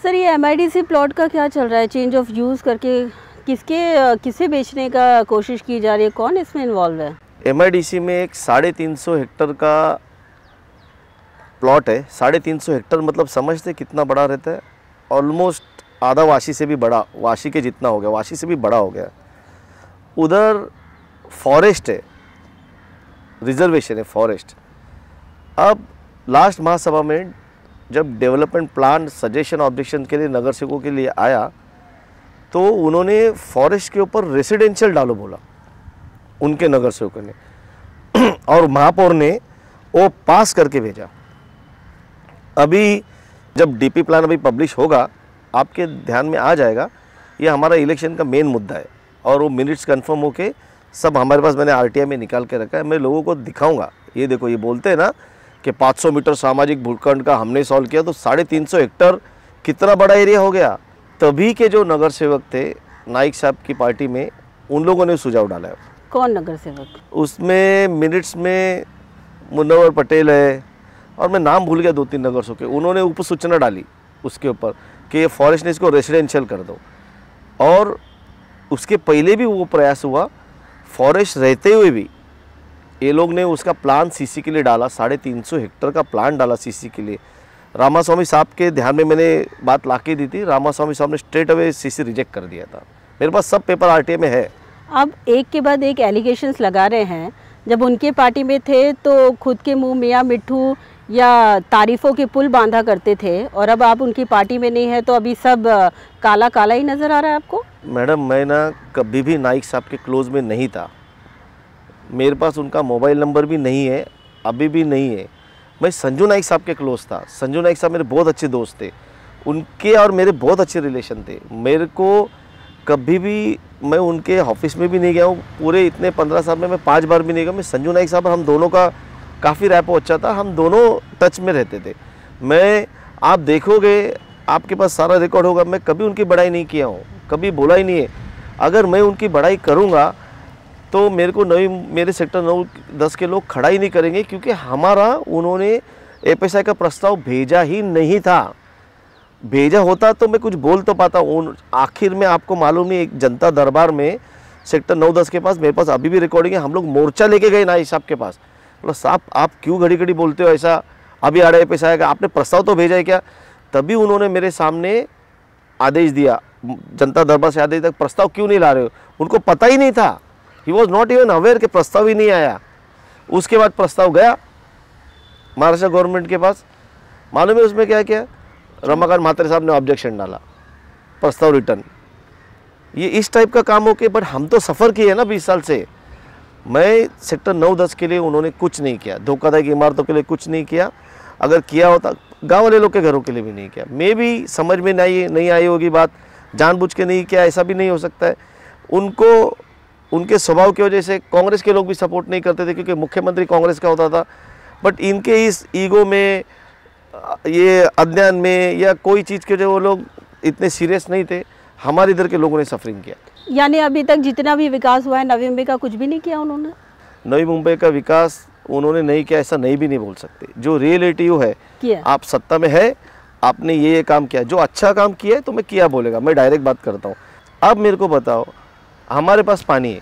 सर ये MIDC प्लॉट का क्या चल रहा है, चेंज ऑफ यूज़ करके किसे बेचने का कोशिश की जा रही है, कौन इसमें इन्वॉल्व है? MIDC में एक 350 हेक्टर का प्लॉट है। 350 हेक्टर मतलब समझते कितना बड़ा रहता है, ऑलमोस्ट आधा वाशी से भी बड़ा, वाशी के जितना हो गया, वाशी से भी बड़ा हो गया। उधर फॉरेस्ट है, रिजर्वेशन है फॉरेस्ट। अब लास्ट महासभा में जब डेवलपमेंट प्लान सजेशन ऑब्जेक्शन के लिए नगर सेवकों के लिए आया तो उन्होंने फॉरेस्ट के ऊपर रेसिडेंशियल डालो बोला उनके नगर सेवकों ने और महापौर ने वो पास करके भेजा। अभी जब DP प्लान अभी पब्लिश होगा आपके ध्यान में आ जाएगा, ये हमारा इलेक्शन का मेन मुद्दा है और वो मिनट्स कंफर्म होके सब हमारे पास मैंने RTI में निकाल के रखा है, मैं लोगों को दिखाऊंगा। ये देखो, ये बोलते हैं ना कि 500 मीटर सामाजिक भूखंड का हमने सॉल्व किया, तो 350 हेक्टर कितना बड़ा एरिया हो गया। तभी के जो नगर सेवक थे नाइक साहब की पार्टी में, उन लोगों ने सुझाव डाला है। कौन नगर सेवक? उसमें मिनट्स में मुन्नवर पटेल है और मैं नाम भूल गया 2-3 नगर सेवक, उन्होंने उपसूचना डाली उसके ऊपर कि फॉरेस्ट ने इसको रेसिडेंशियल कर दो। और उसके पहले भी वो प्रयास हुआ, फॉरेस्ट रहते हुए भी ये लोग ने उसका प्लान CC के लिए डाला, 350 हेक्टर का प्लान डाला CC के लिए। रामास्वामी साहब के ध्यान में मैंने बात ला के दी थी, रामास्वामी साहब ने स्ट्रेट अवे CC रिजेक्ट कर दिया था। मेरे पास सब पेपर RTI में है। अब एक के बाद एक एलिगेशंस लगा रहे हैं, जब उनके पार्टी में थे तो खुद के मुंह मियाँ मिट्ठू या तारीफ़ों के पुल बांधा करते थे, और अब आप उनकी पार्टी में नहीं है तो अभी सब काला काला ही नज़र आ रहा है आपको? मैडम मैं ना कभी भी नाइक साहब के क्लोज में नहीं था, मेरे पास उनका मोबाइल नंबर भी नहीं है, अभी भी नहीं है। मैं संजू नाइक साहब के क्लोज था। संजू नाइक साहब मेरे बहुत अच्छे दोस्त थे, उनके और मेरे बहुत अच्छे रिलेशन थे। मेरे को कभी भी, मैं उनके ऑफिस में भी नहीं गया हूँ, पूरे इतने 15 साल में मैं 5 बार भी नहीं गया। मैं संजू नाइक साहब, हम दोनों का काफ़ी रैपो अच्छा था, हम दोनों टच में रहते थे। मैं, आप देखोगे, आपके पास सारा रिकॉर्ड होगा, मैं कभी उनकी बड़ाई नहीं किया हूँ, कभी बोला ही नहीं है। अगर मैं उनकी बड़ाई करूँगा तो मेरे को मेरे सेक्टर 9-10 के लोग खड़ा ही नहीं करेंगे, क्योंकि हमारा, उन्होंने एफएसआई का प्रस्ताव भेजा ही नहीं था। भेजा होता तो मैं कुछ बोल तो पाता। आखिर में आपको मालूम नहीं, एक जनता दरबार में सेक्टर 9-10 के पास, मेरे पास अभी भी रिकॉर्डिंग है, हम लोग मोर्चा लेके गए नाई साहब के पास। बोला साहब आप क्यों घड़ी घड़ी बोलते हो ऐसा, अभी आड़े पैसा आएगा, आपने प्रस्ताव तो भेजा है क्या? तभी उन्होंने मेरे सामने आदेश दिया, जनता दरबार से आदेश तक, प्रस्ताव क्यों नहीं ला रहे हो? उनको पता ही नहीं था, he was not even aware कि प्रस्ताव ही नहीं आया। उसके बाद प्रस्ताव गया महाराष्ट्र गवर्नमेंट के पास, मालूम है उसमें क्या किया? रमाकांत म्हात्रे साहब ने ऑब्जेक्शन डाला, प्रस्ताव रिटर्न। ये इस टाइप का काम हो के, बट हम तो सफ़र किए ना 20 साल से। मैं सेक्टर 9-10 के लिए उन्होंने कुछ नहीं किया, धोखाधड़ी की इमारतों के लिए कुछ नहीं किया। अगर किया होता, गांव वाले लोग के घरों के लिए भी नहीं किया। मे भी समझ में नहीं आई होगी बात, जानबूझ के नहीं किया, ऐसा भी नहीं हो सकता है। उनको, उनके स्वभाव की वजह से कांग्रेस के लोग भी सपोर्ट नहीं करते थे, क्योंकि मुख्यमंत्री कांग्रेस का होता था। बट इनके इस ईगो में, ये अध्ययन में, या कोई चीज़ के, जो वो लोग इतने सीरियस नहीं थे। हमारे इधर के लोगों ने सफरिंग किया। यानी अभी तक जितना भी विकास हुआ है नवी मुंबई का, कुछ भी नहीं किया उन्होंने? नवी मुंबई का विकास उन्होंने नहीं किया, ऐसा नहीं भी नहीं बोल सकते। जो रियलिटी है, आप सत्ता में है, आपने ये काम किया, जो अच्छा काम किया है तो मैं किया बोलेगा, मैं डायरेक्ट बात करता हूँ। अब मेरे को बताओ, हमारे पास पानी है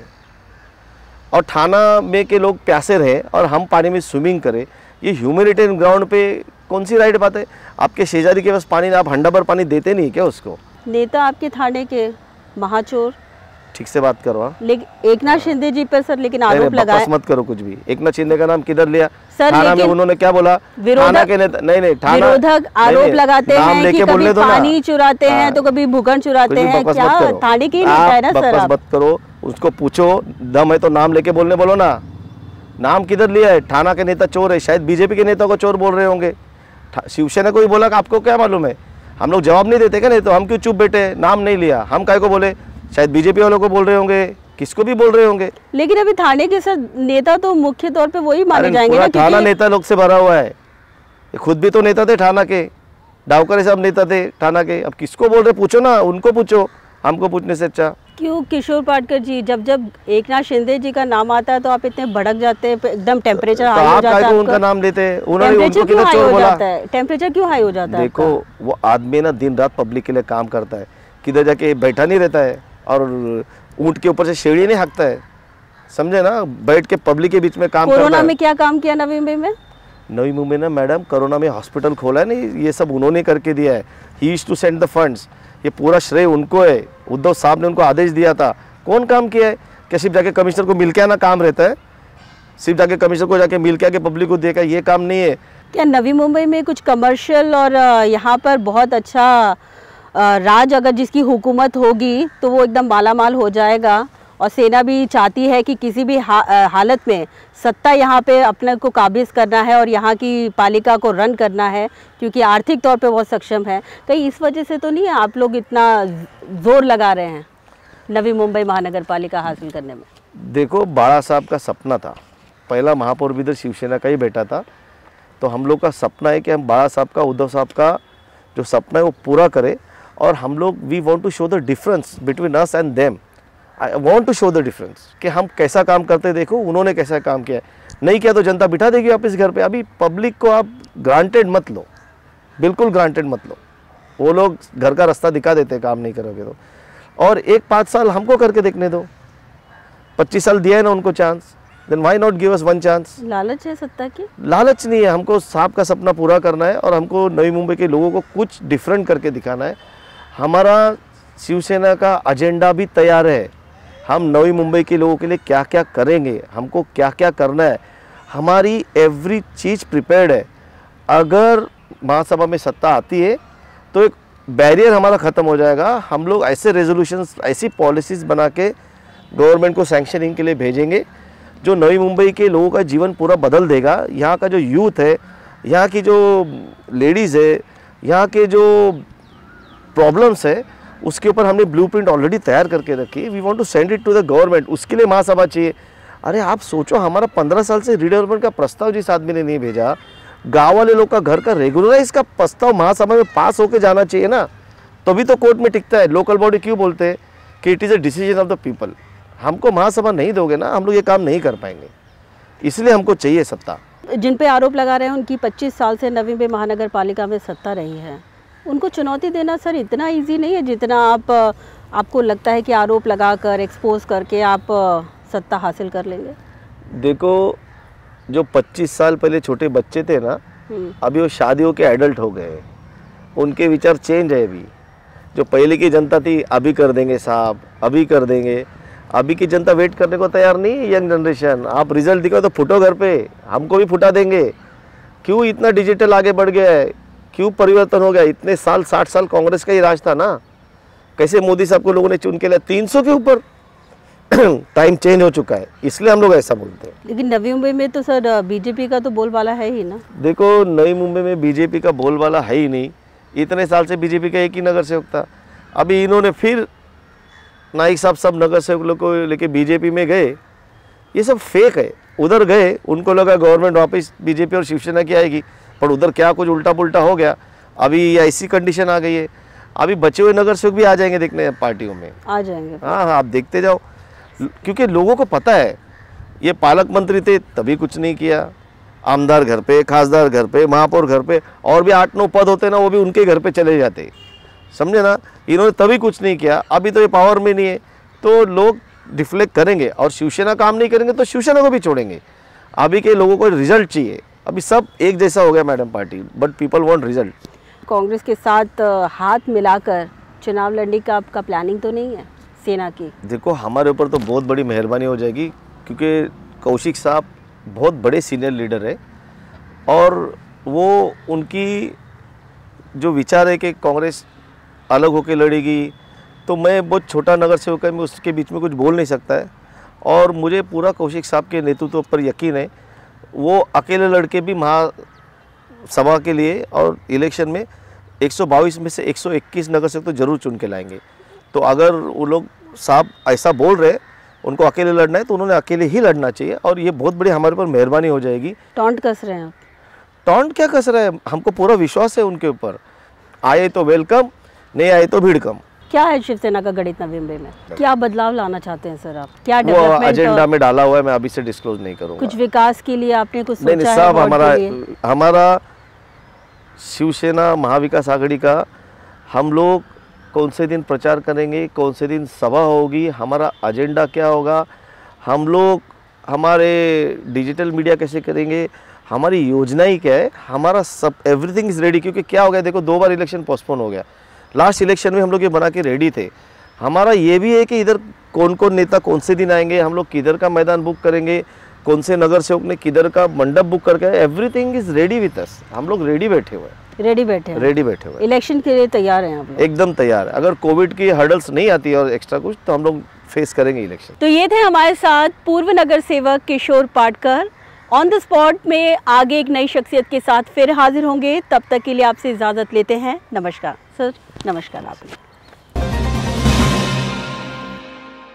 और थाना में के लोग प्यासे रहे और हम पानी में स्विमिंग करें, ये ह्यूमैनिटेरियन ग्राउंड पे कौन सी राइट बात है? आपके शेजारी के पास पानी, आप हंडा भर पानी देते नहीं क्या उसको? नेता आपके थाने के महाचोर, ठीक से बात करो। लेकिन एकनाथ शिंदे जी पर सर लेकिन आरोप लगाए, मत करो कुछ भी। एकनाथ शिंदे का नाम किधर लिया सर? थाना में उन्होंने क्या बोला? थाना के नेता नहीं, थाना विरोधक आरोप लगाते हैं कि कभी पानी चुराते हैं तो कभी भूखंड चुराते हैं। क्या थाने के नेता है ना सर? मत करो, उसको पूछो, दम है तो नाम लेके बोलने बोलो ना। नाम किधर लिया है? थाना के नेता चोर है, शायद बीजेपी के नेता को चोर बोल रहे होंगे। शिवसेना को ही बोला, आपको क्या मालूम है? हम लोग जवाब नहीं देते क्या? नहीं तो हम क्यों चुप बैठे? नाम नहीं लिया, हम काय को बोले? शायद बीजेपी वालों को बोल रहे होंगे, किसको भी बोल रहे होंगे। लेकिन अभी थाने के सर नेता तो मुख्य तौर पे वही माने जाएंगे ना, थाना नेता लोग से भरा हुआ है। खुद भी तो नेता थे थाना के, डावकर साहब नेता थे थाना के। अब किसको बोल रहे? पूछो ना, उनको पूछो, हमको पूछने से अच्छा। क्यों किशोर पाटकर जी, जब एकनाथ शिंदे जी का नाम आता है तो आप इतने भड़क जाते हैं, एकदम टेम्परेचर हाई हो जाता है? उनका नाम लेते हैं, टेम्परेचर क्यों हाई हो जाता है? टेम्परेचर क्यों हाई हो जाता है? देखो, वो आदमी ना दिन रात पब्लिक के लिए काम करता है, किधर जाके बैठा नहीं रहता है और ऊंट के ऊपर से शेड़ी नहीं हाँकता है, समझे ना? बैठ के पब्लिक के बीच में काम करता है। कोरोना में क्या काम किया नवी मुंबई में? नवी मुंबई ना मैडम, कोरोना में हॉस्पिटल खोला है ना, ये सब उन्होंने करके दिया है। He used to send the funds, ये पूरा श्रेय उनको है। उद्धव साहब ने उनको आदेश दिया था। कौन काम किया है? क्या सिर्फ जाके कमिश्नर को मिल के आना काम रहता है? सिर्फ जाके कमिश्नर को जाके मिल के आके पब्लिक को देखा, ये काम नहीं है। क्या नवी मुंबई में कुछ कमर्शियल और यहाँ पर बहुत अच्छा राज अगर जिसकी हुकूमत होगी तो वो एकदम मालामाल हो जाएगा, और सेना भी चाहती है कि किसी भी हालत में सत्ता यहाँ पे अपने को काबिज करना है और यहाँ की पालिका को रन करना है, क्योंकि आर्थिक तौर पे बहुत सक्षम है। कहीं इस वजह से तो नहीं है आप लोग इतना जोर लगा रहे हैं नवी मुंबई महानगर पालिका हासिल करने में? देखो, बाड़ा साहब का सपना था, पहला महापौर भी इधर शिवसेना का ही बेटा था, तो हम लोग का सपना है कि हम बाड़ा साहब का, उद्धव साहब का जो सपना है वो पूरा करें। और हम लोग, we want to show the difference between us and them. I want to show the difference कि हम कैसा काम करते, देखो उन्होंने कैसा काम किया। नहीं किया तो जनता बिठा देगी वापस घर पे। अभी पब्लिक को आप ग्रांटेड मत लो, बिल्कुल ग्रांटेड मत लो। वो लोग घर का रास्ता दिखा देते काम नहीं करोगे तो। और एक 5 साल हमको करके देखने दो, 25 साल दिया है ना उनको chance, then why not give us one chance. लालच है सत्ता की? लालच नहीं है, हमको साहब का सपना पूरा करना है और हमको नवी मुंबई के लोगों को कुछ डिफरेंट करके दिखाना है। हमारा शिवसेना का एजेंडा भी तैयार है, हम नवी मुंबई के लोगों के लिए क्या क्या करेंगे, हमको क्या क्या करना है, हमारी एवरी चीज़ प्रिपेयर्ड है। अगर महासभा में सत्ता आती है तो एक बैरियर हमारा ख़त्म हो जाएगा। हम लोग ऐसे रेजोल्यूशंस, ऐसी पॉलिसीज़ बना के गवर्नमेंट को सैंक्शनिंग के लिए भेजेंगे जो नवी मुंबई के लोगों का जीवन पूरा बदल देगा। यहाँ का जो यूथ है, यहाँ की जो लेडीज़ है, यहाँ के जो प्रॉब्लम्स है, उसके ऊपर हमने ब्लूप्रिंट ऑलरेडी तैयार करके रखी है। We want to send it to the government. उसके लिए महासभा चाहिए। अरे आप सोचो, हमारा 15 साल से रीडेवलपमेंट का प्रस्ताव जिस आदमी ने नहीं भेजा, गाँव वाले लोग का घर का रेगुलराइज का प्रस्ताव महासभा में पास होके जाना चाहिए ना, तभी तो कोर्ट में टिकता है। लोकल बॉडी क्यों बोलते हैं कि it is a decision of the people. हमको महासभा नहीं दोगे ना, हम लोग ये काम नहीं कर पाएंगे, इसलिए हमको चाहिए सत्ता। जिन पे आरोप लगा रहे हैं उनकी 25 साल से नवी मुंबई महानगर पालिका में सत्ता रही है, उनको चुनौती देना सर इतना इजी नहीं है जितना आपको लगता है कि आरोप लगाकर एक्सपोज करके आप सत्ता हासिल कर लेंगे। देखो, जो 25 साल पहले छोटे बच्चे थे ना, अभी वो शादियों के एडल्ट हो गए, उनके विचार चेंज है। अभी जो पहले की जनता थी, अभी कर देंगे साहब, अभी कर देंगे, अभी की जनता वेट करने को तैयार नहीं है। यंग जनरेशन, आप रिजल्ट दिखाओ तो फुटो घर पे, हमको भी फुटा देंगे। क्यों इतना डिजिटल आगे बढ़ गया है, क्यों परिवर्तन हो गया? इतने साल 60 साल कांग्रेस का ही राज था ना, कैसे मोदी साहब को लोगों ने चुन के लिया? 300 के ऊपर टाइम चेंज हो चुका है, इसलिए हम लोग ऐसा बोलते हैं। लेकिन नवी मुंबई में तो सर बीजेपी का तो बोलबाला है ही ना। देखो, नई मुंबई में बीजेपी का बोलबाला है ही नहीं। इतने साल से बीजेपी का एक ही नगर सेवक था। अभी इन्होंने फिर नाइक साहब सब नगर सेवक लोग को लेके बीजेपी में गए। ये सब फेक है। उधर गए, उनको लगा गवर्नमेंट वापस बीजेपी और शिवसेना की आएगी, पर उधर क्या कुछ उल्टा पुल्टा हो गया। अभी ऐसी कंडीशन आ गई है, अभी बचे हुए नगर सेवक भी आ जाएंगे देखने पार्टियों में, आ जाएंगे। हाँ हाँ, आप देखते जाओ, क्योंकि लोगों को पता है ये पालक मंत्री थे तभी कुछ नहीं किया, आमदार घर पे, खासदार घर पे, महापौर घर पे, और भी 8-9 पद होते ना, वो भी उनके घर पे चले जाते, समझे ना। इन्होंने तभी कुछ नहीं किया, अभी तो ये पावर में नहीं है, तो लोग डिफ्लेक्ट करेंगे और शिवसेना काम नहीं करेंगे तो शिवसेना को भी छोड़ेंगे। अभी के लोगों को रिजल्ट चाहिए। अभी सब एक जैसा हो गया madam party, but people want result. Congress के साथ हाथ मिलाकर चुनाव लड़ने का आपका प्लानिंग तो नहीं है सेना की? देखो, हमारे ऊपर तो बहुत बड़ी मेहरबानी हो जाएगी, क्योंकि कौशिक साहब बहुत बड़े सीनियर लीडर है और वो उनकी जो विचार है कि कांग्रेस अलग होकर लड़ेगी, तो मैं बहुत छोटा नगर सेवक है, मैं उसके बीच में कुछ बोल नहीं सकता है। और मुझे पूरा कौशिक साहब के नेतृत्व पर यकीन है, वो अकेले लड़के भी महासभा के लिए और इलेक्शन में 122 में से 121 नगर सेवक तो जरूर चुन के लाएंगे। तो अगर वो लोग साहब ऐसा बोल रहे, उनको अकेले लड़ना है तो उन्होंने अकेले ही लड़ना चाहिए, और ये बहुत बड़ी हमारे पर मेहरबानी हो जाएगी। टॉन्ट कस रहे हैं आप? टॉन्ट क्या कस रहे हैं, हमको पूरा विश्वास है उनके ऊपर। आए तो वेलकम, नहीं आए तो भीड़ कम। क्या है शिवसेना का गणित नवी मुंबई में? क्या बदलाव लाना चाहते हैं सर आप? क्या वो डेवलपमेंट एजेंडा में डाला हुआ है, मैं अभी से डिस्क्लोज नहीं करूंगा। कुछ विकास के लिए आपने कुछ सोचा नहीं है? साहब, वार्ड के लिए? हमारा शिवसेना महाविकास आघाड़ी का, हम लोग कौन से दिन प्रचार करेंगे, कौन से दिन सभा होगी, हमारा एजेंडा क्या होगा, हम लोग हमारे डिजिटल मीडिया कैसे करेंगे, हमारी योजनाएं क्या है, हमारा सब एवरीथिंग इज़ रेडी। क्योंकि क्या हो गया, देखो 2 बार इलेक्शन पोस्टपोन हो गया। लास्ट इलेक्शन में हम लोग ये बना के रेडी थे। हमारा ये भी है कि इधर कौन कौन नेता कौन से दिन आएंगे, हम लोग किधर का मैदान बुक करेंगे, कौन से नगर सेवक ने किधर का मंडप बुक करके, everything is ready with us. हम लोग रेडी बैठे हुए हैं, रेडी बैठे हुए। इलेक्शन के लिए तैयार हैं आप लोग? एकदम तैयार है। अगर कोविड की हर्डल्स नहीं आती और एक्स्ट्रा कुछ, तो हम लोग फेस करेंगे इलेक्शन। तो ये थे हमारे साथ पूर्व नगर सेवक किशोर पाटकर। ऑन द स्पॉट में आगे एक नई शख्सियत के साथ फिर हाजिर होंगे, तब तक के लिए आपसे इजाज़त लेते हैं। नमस्कार सर। नमस्कार आपने।